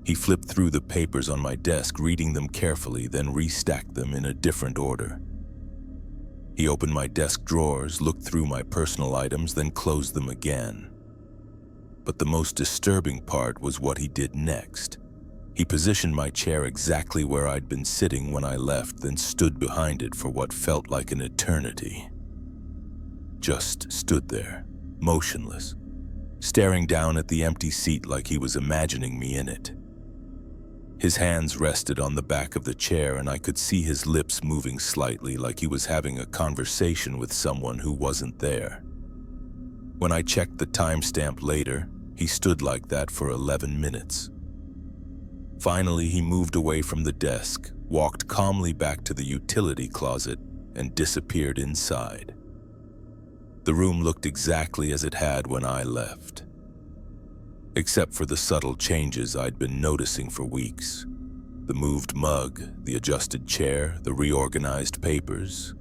He flipped through the papers on my desk, reading them carefully, then restacked them in a different order. He opened my desk drawers, looked through my personal items, then closed them again. But the most disturbing part was what he did next. He positioned my chair exactly where I'd been sitting when I left, then stood behind it for what felt like an eternity. Just stood there, motionless, staring down at the empty seat like he was imagining me in it. His hands rested on the back of the chair, and I could see his lips moving slightly, like he was having a conversation with someone who wasn't there. When I checked the timestamp later, he stood like that for 11 minutes. Finally, he moved away from the desk, walked calmly back to the utility closet, and disappeared inside. The room looked exactly as it had when I left, except for the subtle changes I'd been noticing for weeks. The moved mug, the adjusted chair, the reorganized papers.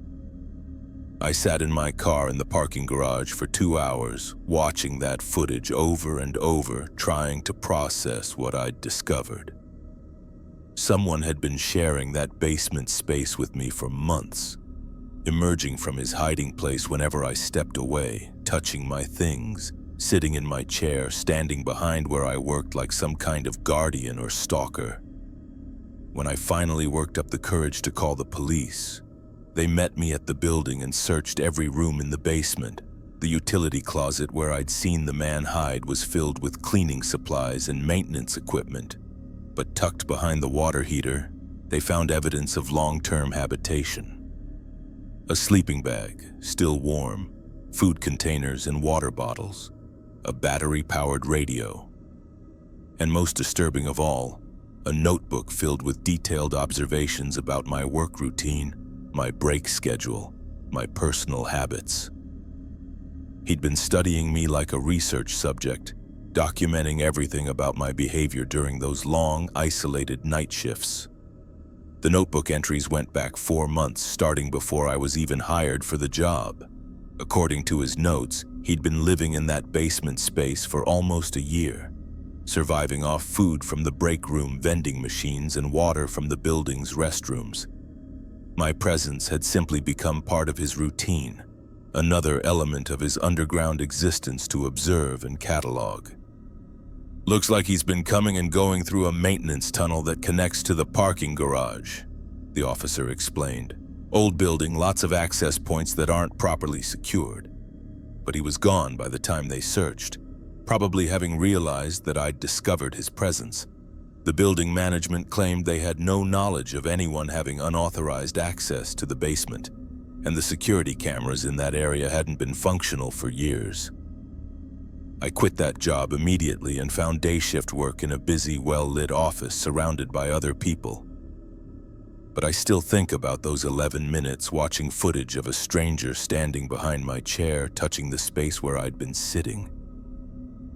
I sat in my car in the parking garage for 2 hours, watching that footage over and over, trying to process what I'd discovered. Someone had been sharing that basement space with me for months, emerging from his hiding place whenever I stepped away, touching my things, sitting in my chair, standing behind where I worked like some kind of guardian or stalker. When I finally worked up the courage to call the police, they met me at the building and searched every room in the basement. The utility closet where I'd seen the man hide was filled with cleaning supplies and maintenance equipment, but tucked behind the water heater, they found evidence of long-term habitation. A sleeping bag, still warm, food containers and water bottles, a battery-powered radio, and most disturbing of all, a notebook filled with detailed observations about my work routine, my break schedule, my personal habits. He'd been studying me like a research subject, documenting everything about my behavior during those long, isolated night shifts. The notebook entries went back 4 months, starting before I was even hired for the job. According to his notes, he'd been living in that basement space for almost a year, surviving off food from the break room vending machines and water from the building's restrooms. My presence had simply become part of his routine, another element of his underground existence to observe and catalog. "Looks like he's been coming and going through a maintenance tunnel that connects to the parking garage," the officer explained. "Old building, lots of access points that aren't properly secured." But he was gone by the time they searched, probably having realized that I'd discovered his presence. The building management claimed they had no knowledge of anyone having unauthorized access to the basement, and the security cameras in that area hadn't been functional for years. I quit that job immediately and found day shift work in a busy, well-lit office surrounded by other people. But I still think about those 11 minutes watching footage of a stranger standing behind my chair, touching the space where I'd been sitting,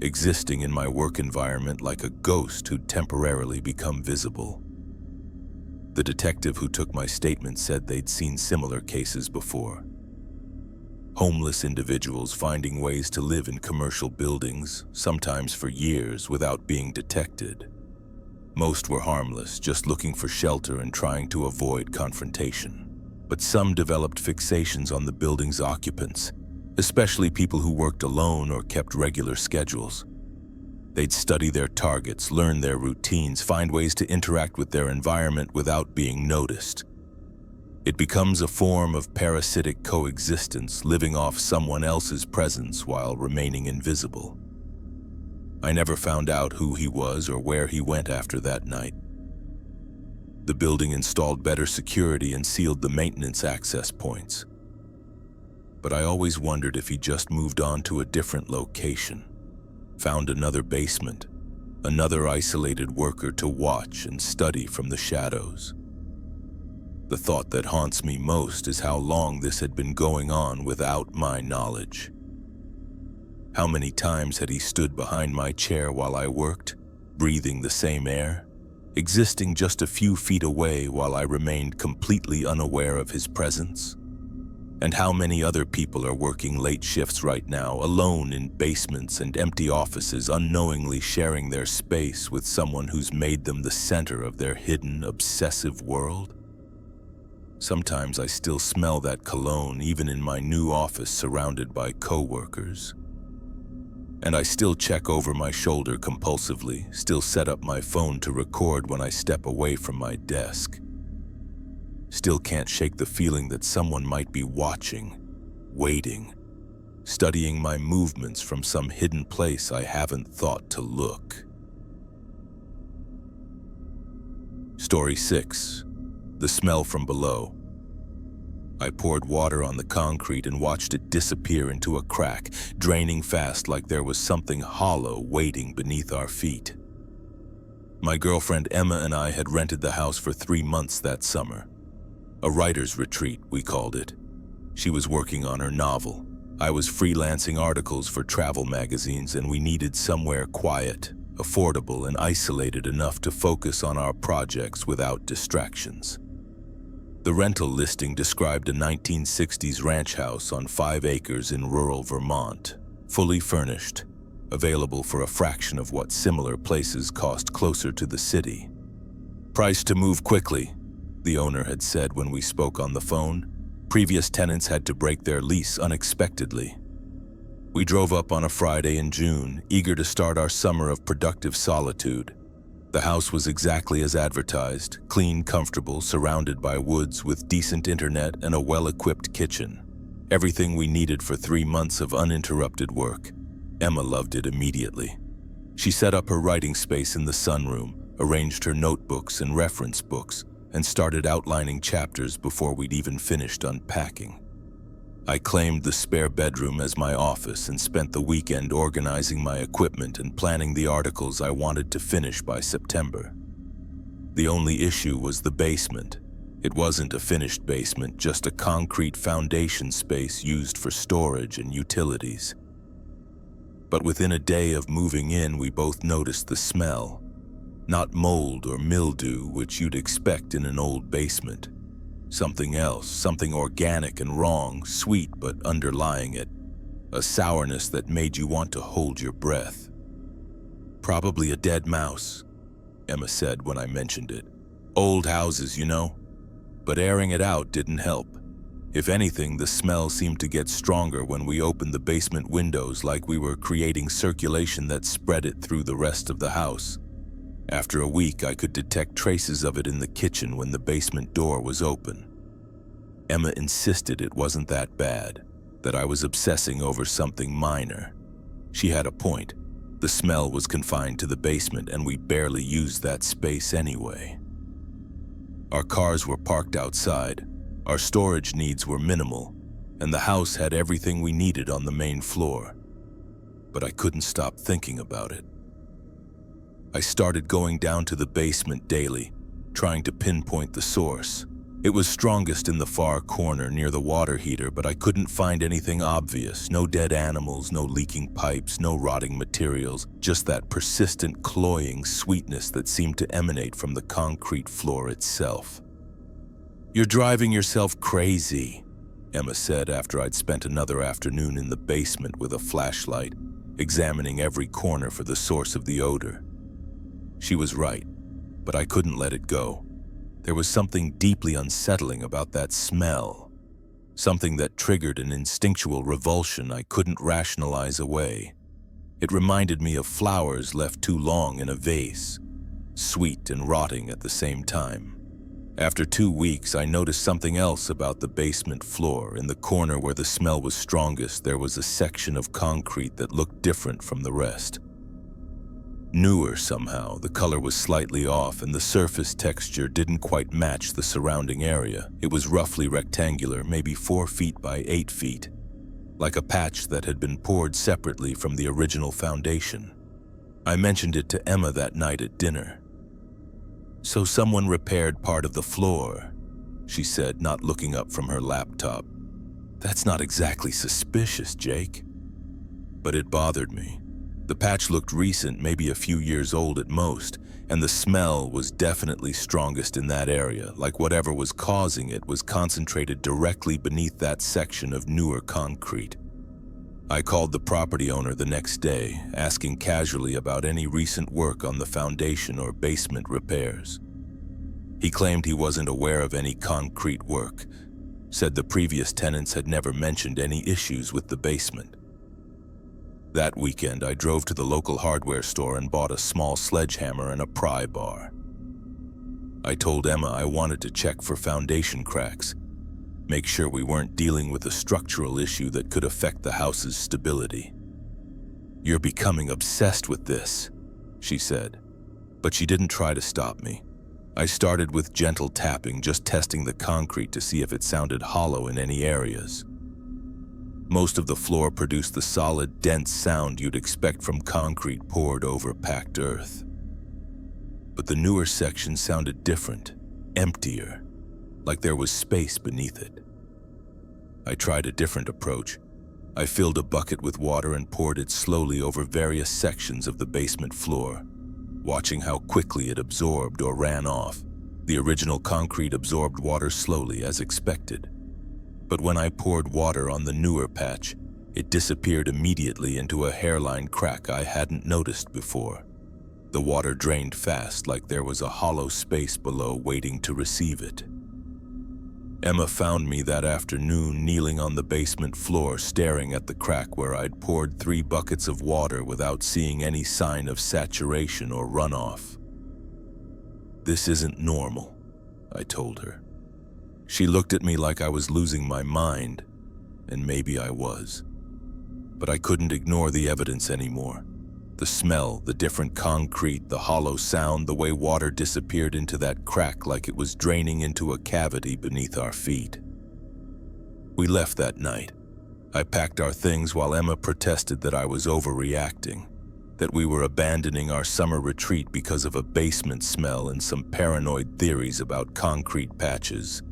existing in my work environment like a ghost who'd temporarily become visible. The detective who took my statement said they'd seen similar cases before. Homeless individuals finding ways to live in commercial buildings, sometimes for years, without being detected. Most were harmless, just looking for shelter and trying to avoid confrontation. But some developed fixations on the building's occupants, especially people who worked alone or kept regular schedules. They'd study their targets, learn their routines, find ways to interact with their environment without being noticed. It becomes a form of parasitic coexistence, living off someone else's presence while remaining invisible. I never found out who he was or where he went after that night. The building installed better security and sealed the maintenance access points. But I always wondered if he just moved on to a different location, found another basement, another isolated worker to watch and study from the shadows. The thought that haunts me most is how long this had been going on without my knowledge. How many times had he stood behind my chair while I worked, breathing the same air, existing just a few feet away while I remained completely unaware of his presence? And how many other people are working late shifts right now, alone in basements and empty offices, unknowingly sharing their space with someone who's made them the center of their hidden, obsessive world? Sometimes I still smell that cologne even in my new office surrounded by coworkers. And I still check over my shoulder compulsively, still set up my phone to record when I step away from my desk. Still can't shake the feeling that someone might be watching, waiting, studying my movements from some hidden place I haven't thought to look. Story 6. The smell from below. I poured water on the concrete and watched it disappear into a crack, draining fast like there was something hollow waiting beneath our feet. My girlfriend Emma and I had rented the house for 3 months that summer. A writer's retreat, we called it. She was working on her novel. I was freelancing articles for travel magazines, and we needed somewhere quiet, affordable, and isolated enough to focus on our projects without distractions. The rental listing described a 1960s ranch house on 5 acres in rural Vermont, fully furnished, available for a fraction of what similar places cost closer to the city. Priced to move quickly, the owner had said when we spoke on the phone. Previous tenants had to break their lease unexpectedly. We drove up on a Friday in June, eager to start our summer of productive solitude. The house was exactly as advertised, clean, comfortable, surrounded by woods with decent internet and a well-equipped kitchen. Everything we needed for 3 months of uninterrupted work. Emma loved it immediately. She set up her writing space in the sunroom, arranged her notebooks and reference books, and started outlining chapters before we'd even finished unpacking. I claimed the spare bedroom as my office and spent the weekend organizing my equipment and planning the articles I wanted to finish by September. The only issue was the basement. It wasn't a finished basement, just a concrete foundation space used for storage and utilities. But within a day of moving in, we both noticed the smell. Not mold or mildew, which you'd expect in an old basement. Something else, something organic and wrong, sweet but underlying it. A sourness that made you want to hold your breath. Probably a dead mouse, Emma said when I mentioned it. Old houses, you know. But airing it out didn't help. If anything, the smell seemed to get stronger when we opened the basement windows, like we were creating circulation that spread it through the rest of the house. After a week, I could detect traces of it in the kitchen when the basement door was open. Emma insisted it wasn't that bad, that I was obsessing over something minor. She had a point. The smell was confined to the basement, and we barely used that space anyway. Our cars were parked outside, our storage needs were minimal, and the house had everything we needed on the main floor. But I couldn't stop thinking about it. I started going down to the basement daily, trying to pinpoint the source. It was strongest in the far corner near the water heater, but I couldn't find anything obvious. No dead animals, no leaking pipes, no rotting materials, just that persistent, cloying sweetness that seemed to emanate from the concrete floor itself. "You're driving yourself crazy," Emma said after I'd spent another afternoon in the basement with a flashlight, examining every corner for the source of the odor. She was right, but I couldn't let it go. There was something deeply unsettling about that smell, something that triggered an instinctual revulsion I couldn't rationalize away. It reminded me of flowers left too long in a vase, sweet and rotting at the same time. After 2 weeks, I noticed something else about the basement floor. In the corner where the smell was strongest, there was a section of concrete that looked different from the rest. Newer somehow, the color was slightly off and the surface texture didn't quite match the surrounding area. It was roughly rectangular, maybe 4 feet by 8 feet, like a patch that had been poured separately from the original foundation. I mentioned it to Emma that night at dinner. "So someone repaired part of the floor," she said, not looking up from her laptop. "That's not exactly suspicious, Jake." But it bothered me. The patch looked recent, maybe a few years old at most, and the smell was definitely strongest in that area, like whatever was causing it was concentrated directly beneath that section of newer concrete. I called the property owner the next day, asking casually about any recent work on the foundation or basement repairs. He claimed he wasn't aware of any concrete work, said the previous tenants had never mentioned any issues with the basement. That weekend, I drove to the local hardware store and bought a small sledgehammer and a pry bar. I told Emma I wanted to check for foundation cracks, make sure we weren't dealing with a structural issue that could affect the house's stability. "You're becoming obsessed with this," she said, but she didn't try to stop me. I started with gentle tapping, just testing the concrete to see if it sounded hollow in any areas. Most of the floor produced the solid, dense sound you'd expect from concrete poured over packed earth. But the newer section sounded different, emptier, like there was space beneath it. I tried a different approach. I filled a bucket with water and poured it slowly over various sections of the basement floor, watching how quickly it absorbed or ran off. The original concrete absorbed water slowly, as expected. But when I poured water on the newer patch, it disappeared immediately into a hairline crack I hadn't noticed before. The water drained fast, like there was a hollow space below waiting to receive it. Emma found me that afternoon kneeling on the basement floor, staring at the crack where I'd poured 3 buckets of water without seeing any sign of saturation or runoff. "This isn't normal," I told her. She looked at me like I was losing my mind, and maybe I was. But I couldn't ignore the evidence anymore. The smell, the different concrete, the hollow sound, the way water disappeared into that crack like it was draining into a cavity beneath our feet. We left that night. I packed our things while Emma protested that I was overreacting, that we were abandoning our summer retreat because of a basement smell and some paranoid theories about concrete patches.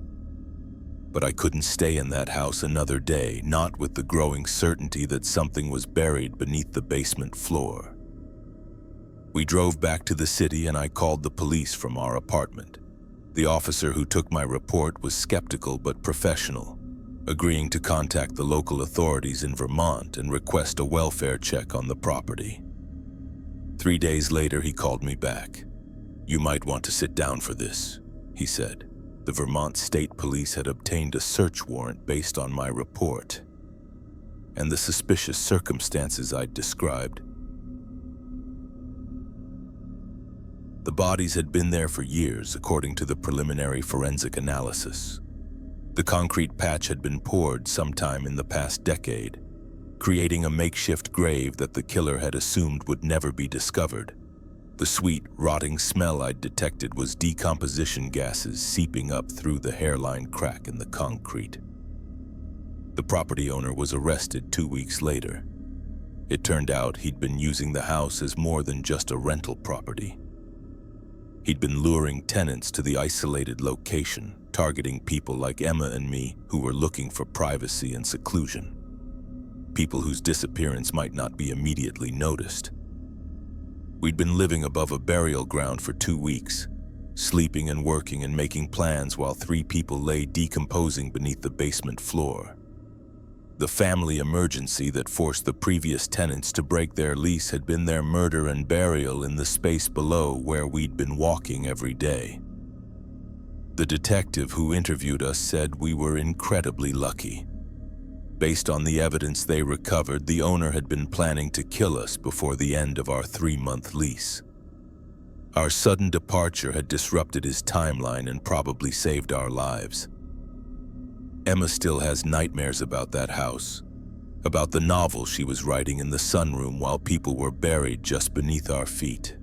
But I couldn't stay in that house another day, not with the growing certainty that something was buried beneath the basement floor. We drove back to the city and I called the police from our apartment. The officer who took my report was skeptical but professional, agreeing to contact the local authorities in Vermont and request a welfare check on the property. 3 days later, he called me back. "You might want to sit down for this," he said. The Vermont State Police had obtained a search warrant based on my report and the suspicious circumstances I'd described. The bodies had been there for years, according to the preliminary forensic analysis. The concrete patch had been poured sometime in the past decade, creating a makeshift grave that the killer had assumed would never be discovered. The sweet, rotting smell I'd detected was decomposition gases seeping up through the hairline crack in the concrete. The property owner was arrested 2 weeks later. It turned out he'd been using the house as more than just a rental property. He'd been luring tenants to the isolated location, targeting people like Emma and me who were looking for privacy and seclusion. People whose disappearance might not be immediately noticed. We'd been living above a burial ground for 2 weeks, sleeping and working and making plans while 3 people lay decomposing beneath the basement floor. The family emergency that forced the previous tenants to break their lease had been their murder and burial in the space below where we'd been walking every day. The detective who interviewed us said we were incredibly lucky. Based on the evidence they recovered, the owner had been planning to kill us before the end of our 3-month lease. Our sudden departure had disrupted his timeline and probably saved our lives. Emma still has nightmares about that house, about the novel she was writing in the sunroom while people were buried just beneath our feet.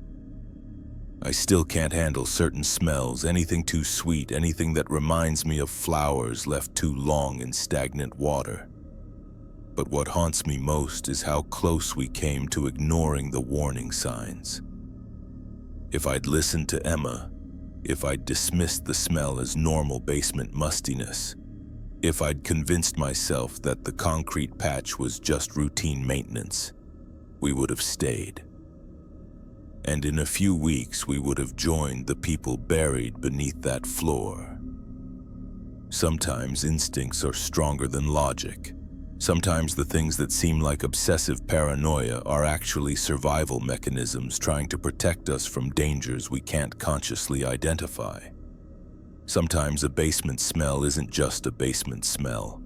I still can't handle certain smells, anything too sweet, anything that reminds me of flowers left too long in stagnant water. But what haunts me most is how close we came to ignoring the warning signs. If I'd listened to Emma, if I'd dismissed the smell as normal basement mustiness, if I'd convinced myself that the concrete patch was just routine maintenance, we would have stayed. And in a few weeks, we would have joined the people buried beneath that floor. Sometimes instincts are stronger than logic. Sometimes the things that seem like obsessive paranoia are actually survival mechanisms trying to protect us from dangers we can't consciously identify. Sometimes a basement smell isn't just a basement smell.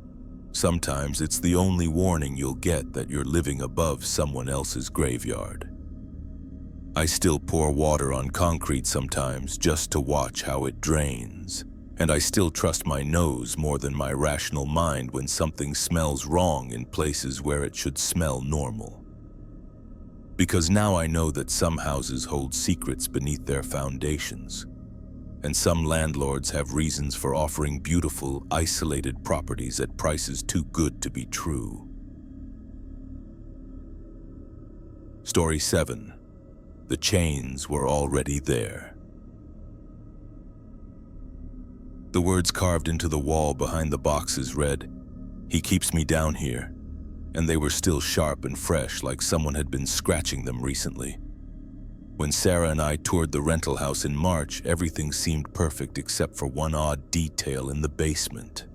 Sometimes it's the only warning you'll get that you're living above someone else's graveyard. I still pour water on concrete sometimes just to watch how it drains. And I still trust my nose more than my rational mind when something smells wrong in places where it should smell normal. Because now I know that some houses hold secrets beneath their foundations, and some landlords have reasons for offering beautiful, isolated properties at prices too good to be true. Story 7. The chains were already there. The words carved into the wall behind the boxes read, "He keeps me down here," and they were still sharp and fresh, like someone had been scratching them recently. When Sarah and I toured the rental house in March, everything seemed perfect except for one odd detail in the basement.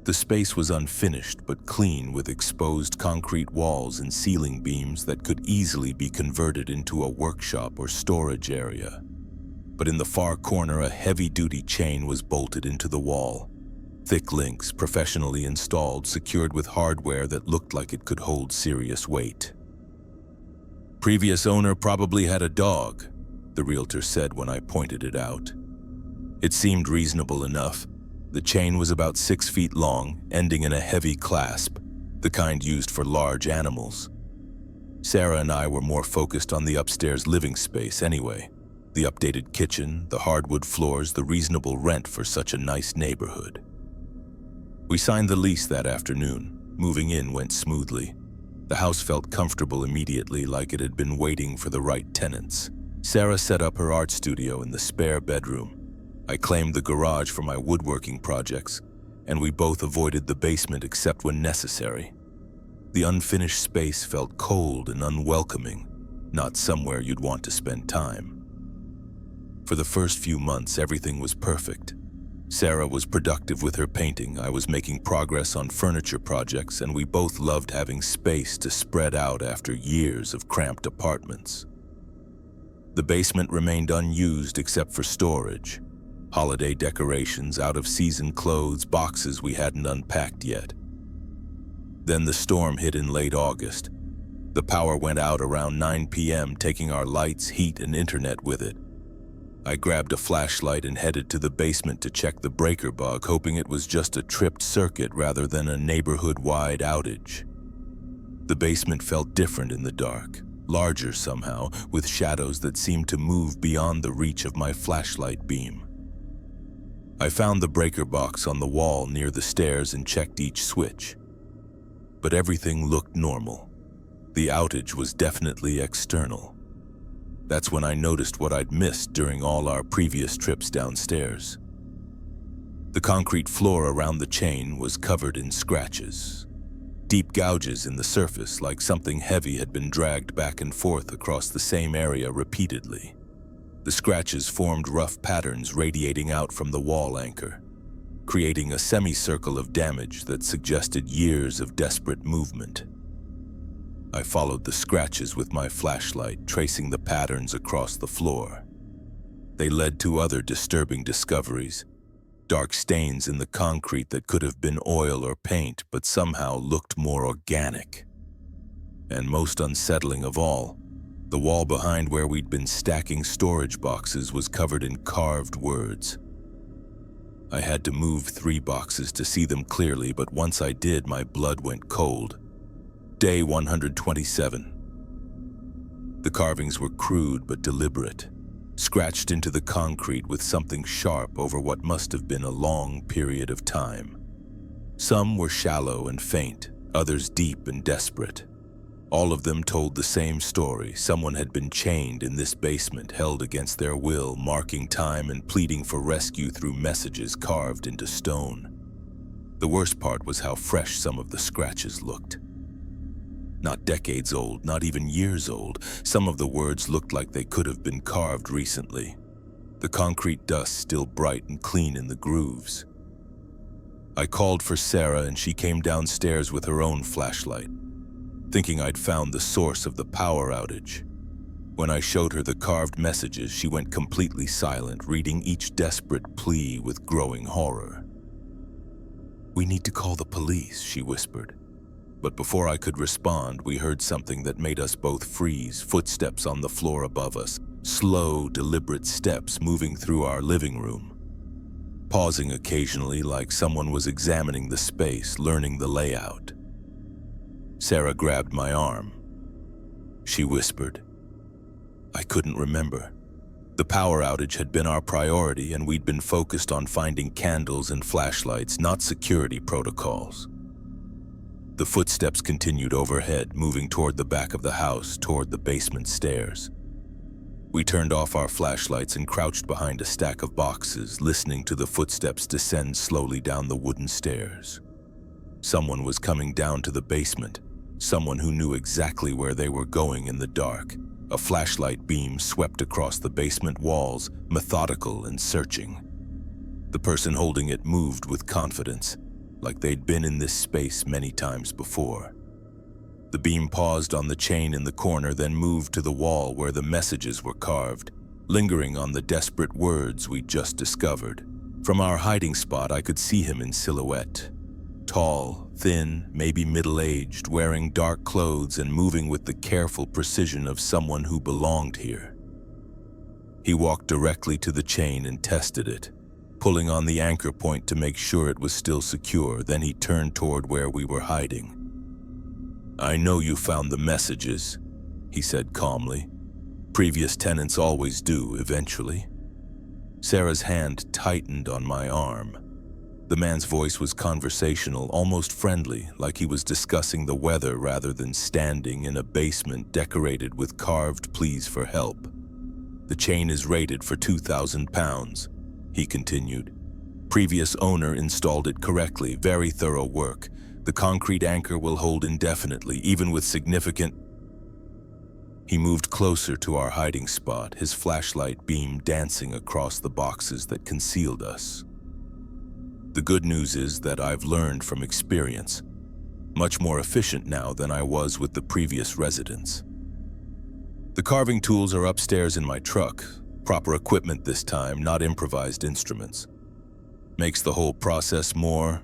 The space was unfinished but clean, with exposed concrete walls and ceiling beams that could easily be converted into a workshop or storage area. But in the far corner, a heavy-duty chain was bolted into the wall. Thick links, professionally installed, secured with hardware that looked like it could hold serious weight. Previous owner probably had a dog, the realtor said when I pointed it out. It seemed reasonable enough. The chain was about 6 feet long, ending in a heavy clasp, the kind used for large animals. Sarah and I were more focused on the upstairs living space anyway. The updated kitchen, the hardwood floors, the reasonable rent for such a nice neighborhood. We signed the lease that afternoon. Moving in went smoothly. The house felt comfortable immediately, like it had been waiting for the right tenants. Sarah set up her art studio in the spare bedroom. I claimed the garage for my woodworking projects, and we both avoided the basement except when necessary. The unfinished space felt cold and unwelcoming, not somewhere you'd want to spend time. For the first few months, everything was perfect. Sarah was productive with her painting, I was making progress on furniture projects, and we both loved having space to spread out after years of cramped apartments. The basement remained unused except for storage. Holiday decorations, out-of-season clothes, boxes we hadn't unpacked yet. Then the storm hit in late August. The power went out around 9 p.m., taking our lights, heat, and internet with it. I grabbed a flashlight and headed to the basement to check the breaker bug, hoping it was just a tripped circuit rather than a neighborhood-wide outage. The basement felt different in the dark, larger somehow, with shadows that seemed to move beyond the reach of my flashlight beam. I found the breaker box on the wall near the stairs and checked each switch. But everything looked normal. The outage was definitely external. That's when I noticed what I'd missed during all our previous trips downstairs. The concrete floor around the chain was covered in scratches. Deep gouges in the surface, like something heavy had been dragged back and forth across the same area repeatedly. The scratches formed rough patterns radiating out from the wall anchor, creating a semicircle of damage that suggested years of desperate movement. I followed the scratches with my flashlight, tracing the patterns across the floor. They led to other disturbing discoveries. dark stains in the concrete that could have been oil or paint but somehow looked more organic. And most unsettling of all, the wall behind where we'd been stacking storage boxes was covered in carved words. I had to move 3 boxes to see them clearly, but once I did, my blood went cold. Day 127. The carvings were crude but deliberate, scratched into the concrete with something sharp over what must have been a long period of time. Some were shallow and faint, others deep and desperate. All of them told the same story. Someone had been chained in this basement, held against their will, marking time and pleading for rescue through messages carved into stone. The worst part was how fresh some of the scratches looked. Not decades old, not even years old. Some of the words looked like they could have been carved recently. The concrete dust still bright and clean in the grooves. I called for Sarah and she came downstairs with her own flashlight, thinking I'd found the source of the power outage. When I showed her the carved messages, she went completely silent, reading each desperate plea with growing horror. "We need to call the police," she whispered. But before I could respond, we heard something that made us both freeze, footsteps on the floor above us, slow, deliberate steps moving through our living room, pausing occasionally like someone was examining the space, learning the layout. Sarah grabbed my arm. She whispered. I couldn't remember. The power outage had been our priority, and we'd been focused on finding candles and flashlights, not security protocols. The footsteps continued overhead, moving toward the back of the house, toward the basement stairs. We turned off our flashlights and crouched behind a stack of boxes, listening to the footsteps descend slowly down the wooden stairs. Someone was coming down to the basement, someone who knew exactly where they were going in the dark. A flashlight beam swept across the basement walls, methodical and searching. The person holding it moved with confidence, like they'd been in this space many times before. The beam paused on the chain in the corner, then moved to the wall where the messages were carved, lingering on the desperate words we'd just discovered. From our hiding spot, I could see him in silhouette. Tall, thin, maybe middle-aged, wearing dark clothes and moving with the careful precision of someone who belonged here. He walked directly to the chain and tested it, pulling on the anchor point to make sure it was still secure. Then he turned toward where we were hiding. I know you found the messages, he said calmly. Previous tenants always do, eventually. Sarah's hand tightened on my arm. The man's voice was conversational, almost friendly, like he was discussing the weather rather than standing in a basement decorated with carved pleas for help. The chain is rated for 2,000 pounds, he continued. Previous owner installed it correctly, very thorough work. The concrete anchor will hold indefinitely, even with significant... He moved closer to our hiding spot, his flashlight beam dancing across the boxes that concealed us. The good news is that I've learned from experience, much more efficient now than I was with the previous residents. The carving tools are upstairs in my truck, proper equipment this time, not improvised instruments. Makes the whole process more...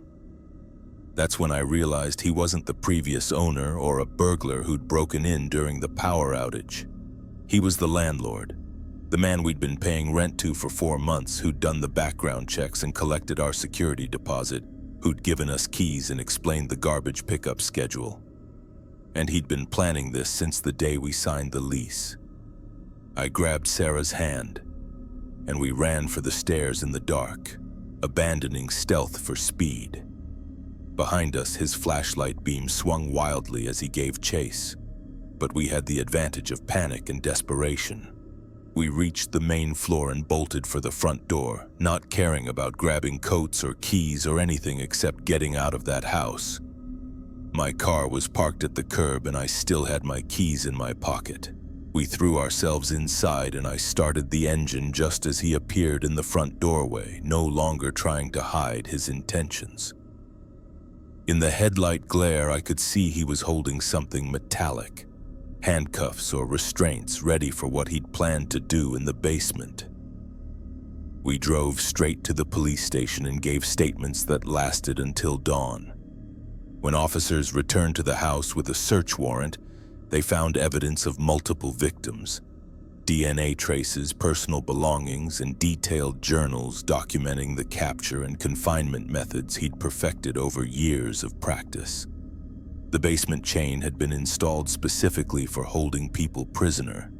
That's when I realized he wasn't the previous owner or a burglar who'd broken in during the power outage. He was the landlord. The man we'd been paying rent to for 4 months, who'd done the background checks and collected our security deposit, who'd given us keys and explained the garbage pickup schedule. And he'd been planning this since the day we signed the lease. I grabbed Sarah's hand, and we ran for the stairs in the dark, abandoning stealth for speed. Behind us, his flashlight beam swung wildly as he gave chase, but we had the advantage of panic and desperation. We reached the main floor and bolted for the front door, not caring about grabbing coats or keys or anything except getting out of that house. My car was parked at the curb and I still had my keys in my pocket. We threw ourselves inside and I started the engine just as he appeared in the front doorway, no longer trying to hide his intentions. In the headlight glare, I could see he was holding something metallic. Handcuffs or restraints ready for what he'd planned to do in the basement. We drove straight to the police station and gave statements that lasted until dawn. When officers returned to the house with a search warrant, they found evidence of multiple victims, DNA traces, personal belongings, and detailed journals documenting the capture and confinement methods he'd perfected over years of practice. The basement chain had been installed specifically for holding people prisoner.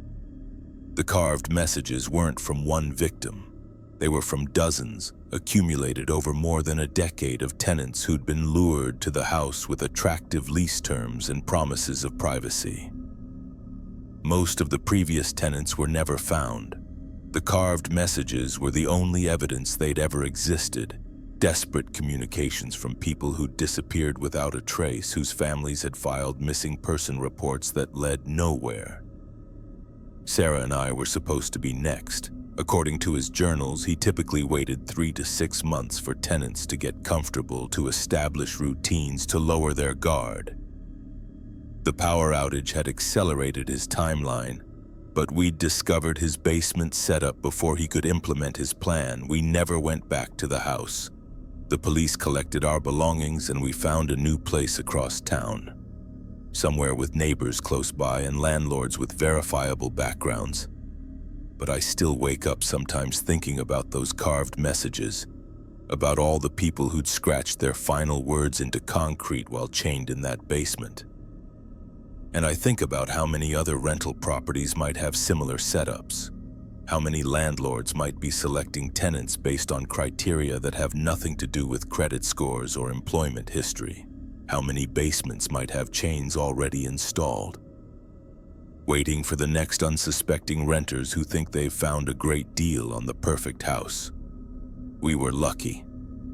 The carved messages weren't from one victim. They were from dozens, accumulated over more than a decade of tenants who'd been lured to the house with attractive lease terms and promises of privacy. Most of the previous tenants were never found. The carved messages were the only evidence they'd ever existed, desperate communications from people who'd disappeared without a trace, whose families had filed missing person reports that led nowhere. Sarah and I were supposed to be next. According to his journals, he typically waited 3 to 6 months for tenants to get comfortable, to establish routines, to lower their guard. The power outage had accelerated his timeline, but we'd discovered his basement setup before he could implement his plan. We never went back to the house. The police collected our belongings and we found a new place across town, somewhere with neighbors close by and landlords with verifiable backgrounds. But I still wake up sometimes thinking about those carved messages, about all the people who'd scratched their final words into concrete while chained in that basement. And I think about how many other rental properties might have similar setups, how many landlords might be selecting tenants based on criteria that have nothing to do with credit scores or employment history, how many basements might have chains already installed, waiting for the next unsuspecting renters who think they've found a great deal on the perfect house. We were lucky.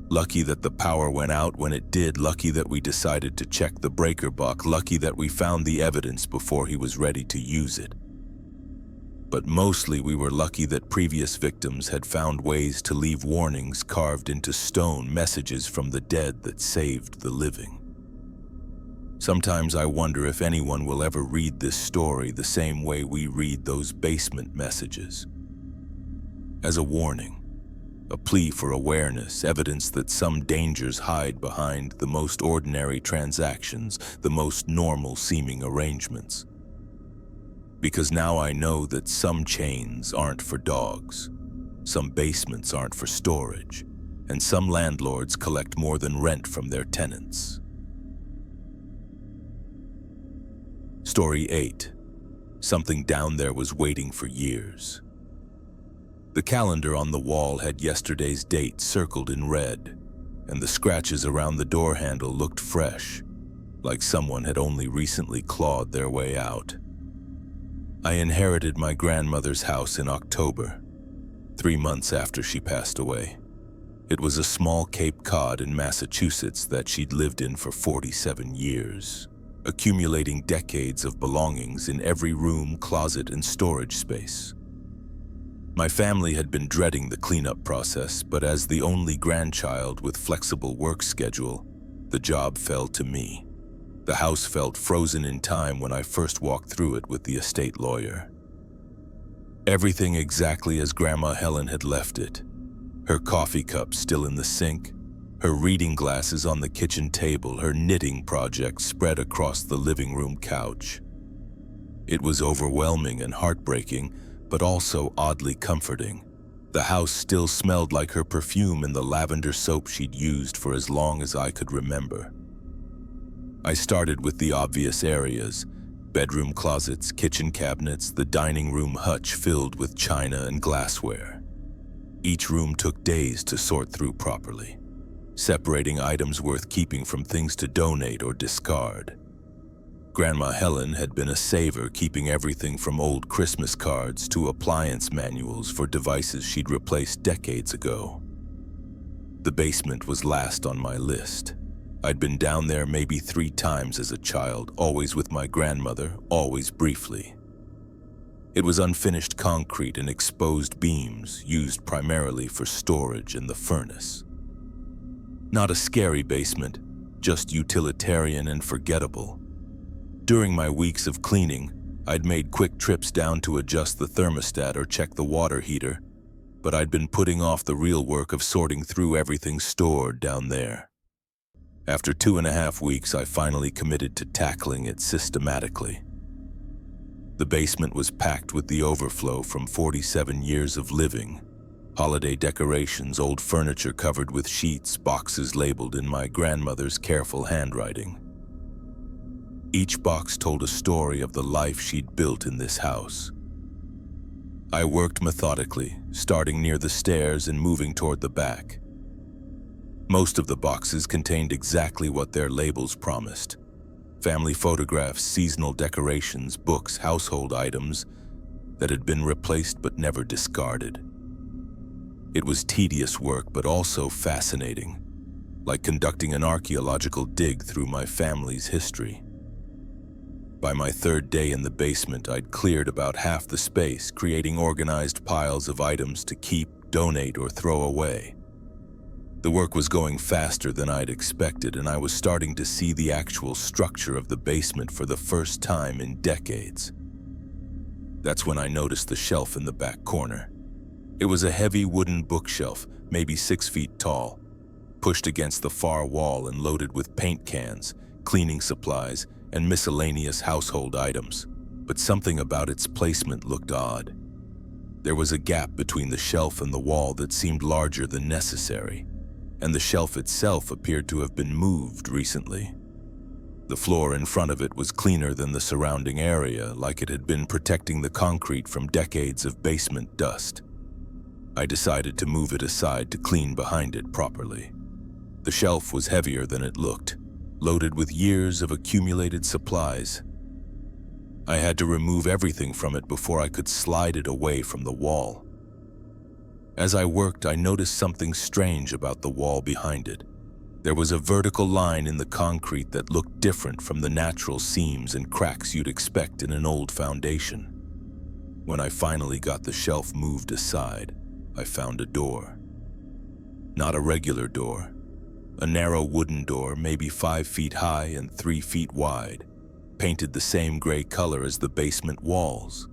Lucky that the power went out when it did, lucky that we decided to check the breaker box, lucky that we found the evidence before he was ready to use it. But mostly we were lucky that previous victims had found ways to leave warnings carved into stone, messages from the dead that saved the living. Sometimes I wonder if anyone will ever read this story the same way we read those basement messages. As a warning, a plea for awareness, evidence that some dangers hide behind the most ordinary transactions, the most normal-seeming arrangements. Because now I know that some chains aren't for dogs, some basements aren't for storage, and some landlords collect more than rent from their tenants. Story 8. Something down there was waiting for years. The calendar on the wall had yesterday's date circled in red, and the scratches around the door handle looked fresh, like someone had only recently clawed their way out. I inherited my grandmother's house in October, 3 months after she passed away. It was a small Cape Cod in Massachusetts that she'd lived in for 47 years, accumulating decades of belongings in every room, closet, and storage space. My family had been dreading the cleanup process, but as the only grandchild with flexible work schedule, the job fell to me. The house felt frozen in time when I first walked through it with the estate lawyer. Everything exactly as Grandma Helen had left it. Her coffee cup still in the sink, her reading glasses on the kitchen table, her knitting project spread across the living room couch. It was overwhelming and heartbreaking, but also oddly comforting. The house still smelled like her perfume and the lavender soap she'd used for as long as I could remember. I started with the obvious areas: bedroom closets, kitchen cabinets, the dining room hutch filled with china and glassware. Each room took days to sort through properly, separating items worth keeping from things to donate or discard. Grandma Helen had been a saver, keeping everything from old Christmas cards to appliance manuals for devices she'd replaced decades ago. The basement was last on my list. I'd been down there maybe 3 times as a child, always with my grandmother, always briefly. It was unfinished concrete and exposed beams, used primarily for storage and the furnace. Not a scary basement, just utilitarian and forgettable. During my weeks of cleaning, I'd made quick trips down to adjust the thermostat or check the water heater, but I'd been putting off the real work of sorting through everything stored down there. After 2.5 weeks, I finally committed to tackling it systematically. The basement was packed with the overflow from 47 years of living. Holiday decorations, old furniture covered with sheets, boxes labeled in my grandmother's careful handwriting. Each box told a story of the life she'd built in this house. I worked methodically, starting near the stairs and moving toward the back. Most of the boxes contained exactly what their labels promised: family photographs, seasonal decorations, books, household items that had been replaced but never discarded. It was tedious work, but also fascinating, like conducting an archaeological dig through my family's history. By my 3rd day in the basement, I'd cleared about half the space, creating organized piles of items to keep, donate, or throw away. The work was going faster than I'd expected, and I was starting to see the actual structure of the basement for the first time in decades. That's when I noticed the shelf in the back corner. It was a heavy wooden bookshelf, maybe 6 feet tall, pushed against the far wall and loaded with paint cans, cleaning supplies, and miscellaneous household items. But something about its placement looked odd. There was a gap between the shelf and the wall that seemed larger than necessary, and the shelf itself appeared to have been moved recently. The floor in front of it was cleaner than the surrounding area, like it had been protecting the concrete from decades of basement dust. I decided to move it aside to clean behind it properly. The shelf was heavier than it looked, loaded with years of accumulated supplies. I had to remove everything from it before I could slide it away from the wall. As I worked, I noticed something strange about the wall behind it. There was a vertical line in the concrete that looked different from the natural seams and cracks you'd expect in an old foundation. When I finally got the shelf moved aside, I found a door. Not a regular door. A narrow wooden door, maybe 5 feet high and 3 feet wide, painted the same gray color as the basement walls.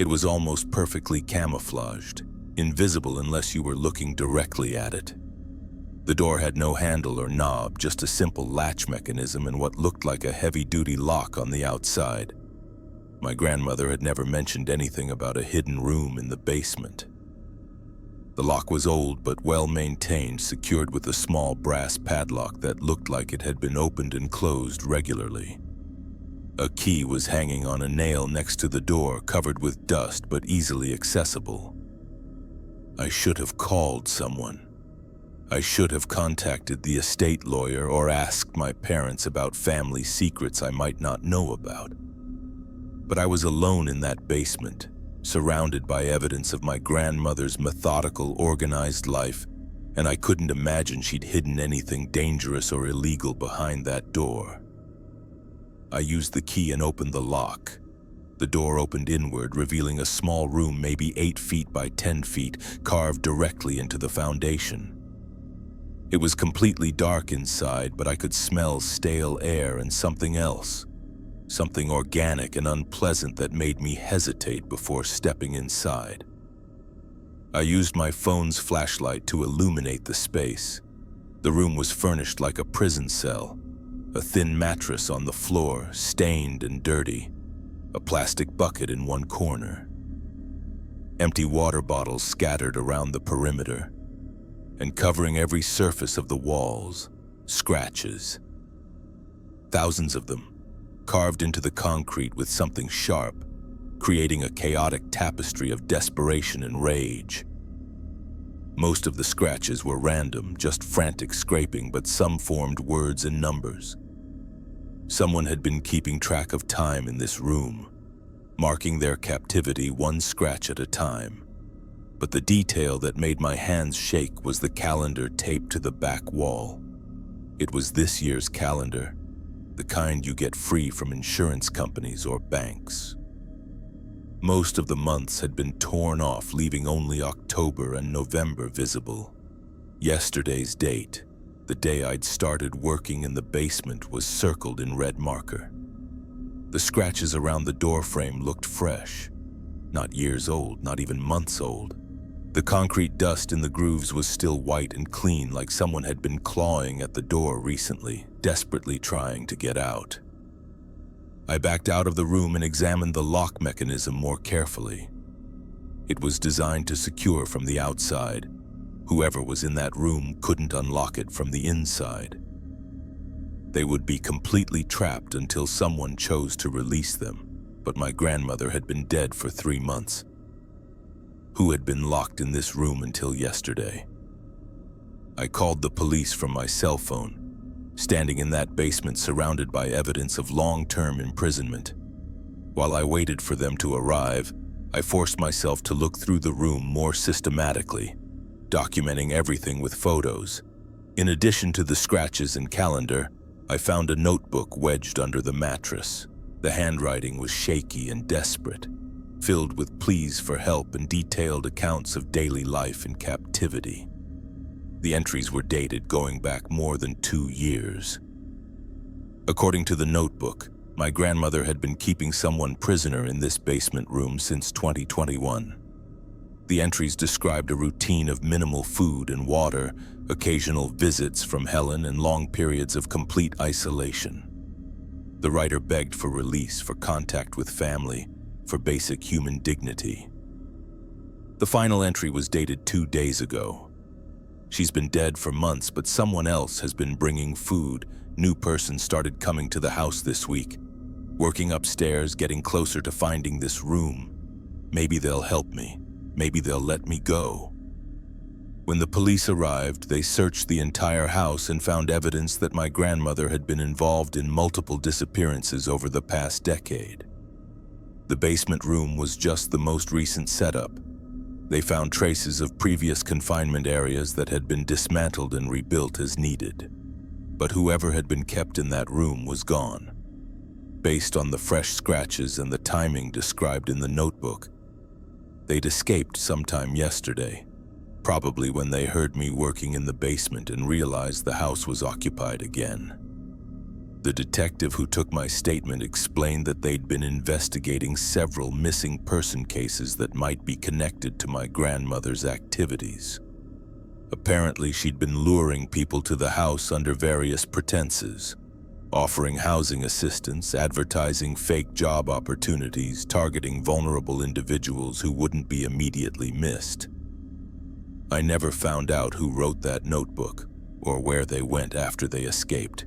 It was almost perfectly camouflaged, invisible unless you were looking directly at it. The door had no handle or knob, just a simple latch mechanism and what looked like a heavy-duty lock on the outside. My grandmother had never mentioned anything about a hidden room in the basement. The lock was old but well-maintained, secured with a small brass padlock that looked like it had been opened and closed regularly. A key was hanging on a nail next to the door, covered with dust but easily accessible. I should have called someone. I should have contacted the estate lawyer or asked my parents about family secrets I might not know about. But I was alone in that basement, surrounded by evidence of my grandmother's methodical, organized life, and I couldn't imagine she'd hidden anything dangerous or illegal behind that door. I used the key and opened the lock. The door opened inward, revealing a small room maybe 8 feet by 10 feet, carved directly into the foundation. It was completely dark inside, but I could smell stale air and something else. Something organic and unpleasant that made me hesitate before stepping inside. I used my phone's flashlight to illuminate the space. The room was furnished like a prison cell. A thin mattress on the floor, stained and dirty. A plastic bucket in one corner. Empty water bottles scattered around the perimeter. And covering every surface of the walls, scratches. Thousands of them, carved into the concrete with something sharp, creating a chaotic tapestry of desperation and rage. Most of the scratches were random, just frantic scraping, but some formed words and numbers. Someone had been keeping track of time in this room, marking their captivity one scratch at a time. But the detail that made my hands shake was the calendar taped to the back wall. It was this year's calendar, the kind you get free from insurance companies or banks. Most of the months had been torn off, leaving only October and November visible. Yesterday's date, the day I'd started working in the basement, was circled in red marker. The scratches around the doorframe looked fresh, not years old, not even months old. The concrete dust in the grooves was still white and clean, like someone had been clawing at the door recently, desperately trying to get out. I backed out of the room and examined the lock mechanism more carefully. It was designed to secure from the outside. Whoever was in that room couldn't unlock it from the inside. They would be completely trapped until someone chose to release them, but my grandmother had been dead for 3 months. Who had been locked in this room until yesterday? I called the police from my cell phone, standing in that basement surrounded by evidence of long-term imprisonment. While I waited for them to arrive, I forced myself to look through the room more systematically, documenting everything with photos. In addition to the scratches and calendar, I found a notebook wedged under the mattress. The handwriting was shaky and desperate, filled with pleas for help and detailed accounts of daily life in captivity. The entries were dated going back more than 2 years. According to the notebook, my grandmother had been keeping someone prisoner in this basement room since 2021. The entries described a routine of minimal food and water, occasional visits from Helen, and long periods of complete isolation. The writer begged for release, for contact with family, for basic human dignity. The final entry was dated 2 days ago. She's been dead for months, but someone else has been bringing food. New person started coming to the house this week, working upstairs, getting closer to finding this room. Maybe they'll help me. Maybe they'll let me go. When the police arrived, they searched the entire house and found evidence that my grandmother had been involved in multiple disappearances over the past decade. The basement room was just the most recent setup. They found traces of previous confinement areas that had been dismantled and rebuilt as needed. But whoever had been kept in that room was gone. Based on the fresh scratches and the timing described in the notebook, they'd escaped sometime yesterday, probably when they heard me working in the basement and realized the house was occupied again. The detective who took my statement explained that they'd been investigating several missing person cases that might be connected to my grandmother's activities. Apparently, she'd been luring people to the house under various pretenses, offering housing assistance, advertising fake job opportunities, targeting vulnerable individuals who wouldn't be immediately missed. I never found out who wrote that notebook or where they went after they escaped.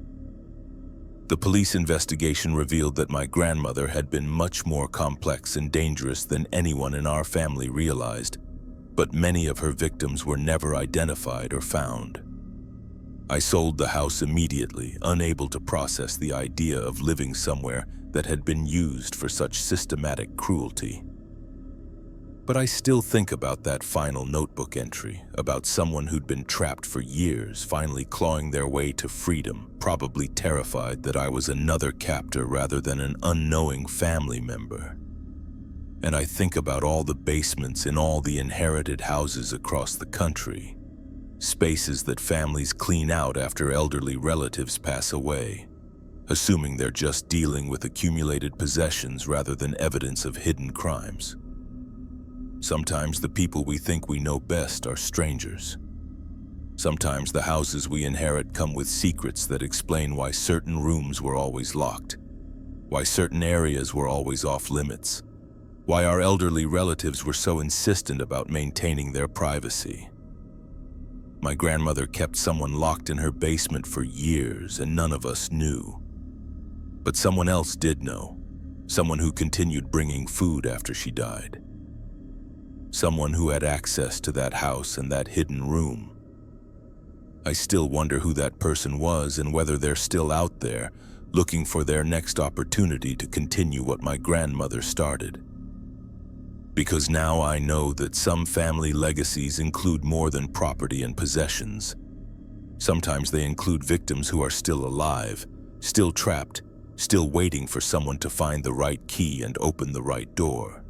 The police investigation revealed that my grandmother had been much more complex and dangerous than anyone in our family realized, but many of her victims were never identified or found. I sold the house immediately, unable to process the idea of living somewhere that had been used for such systematic cruelty. But I still think about that final notebook entry, about someone who'd been trapped for years, finally clawing their way to freedom, probably terrified that I was another captor rather than an unknowing family member. And I think about all the basements in all the inherited houses across the country, spaces that families clean out after elderly relatives pass away, assuming they're just dealing with accumulated possessions rather than evidence of hidden crimes. Sometimes the people we think we know best are strangers. Sometimes the houses we inherit come with secrets that explain why certain rooms were always locked, why certain areas were always off limits, why our elderly relatives were so insistent about maintaining their privacy. My grandmother kept someone locked in her basement for years, and none of us knew. But someone else did know, someone who continued bringing food after she died. Someone who had access to that house and that hidden room. I still wonder who that person was and whether they're still out there, looking for their next opportunity to continue what my grandmother started. Because now I know that some family legacies include more than property and possessions. Sometimes they include victims who are still alive, still trapped, still waiting for someone to find the right key and open the right door.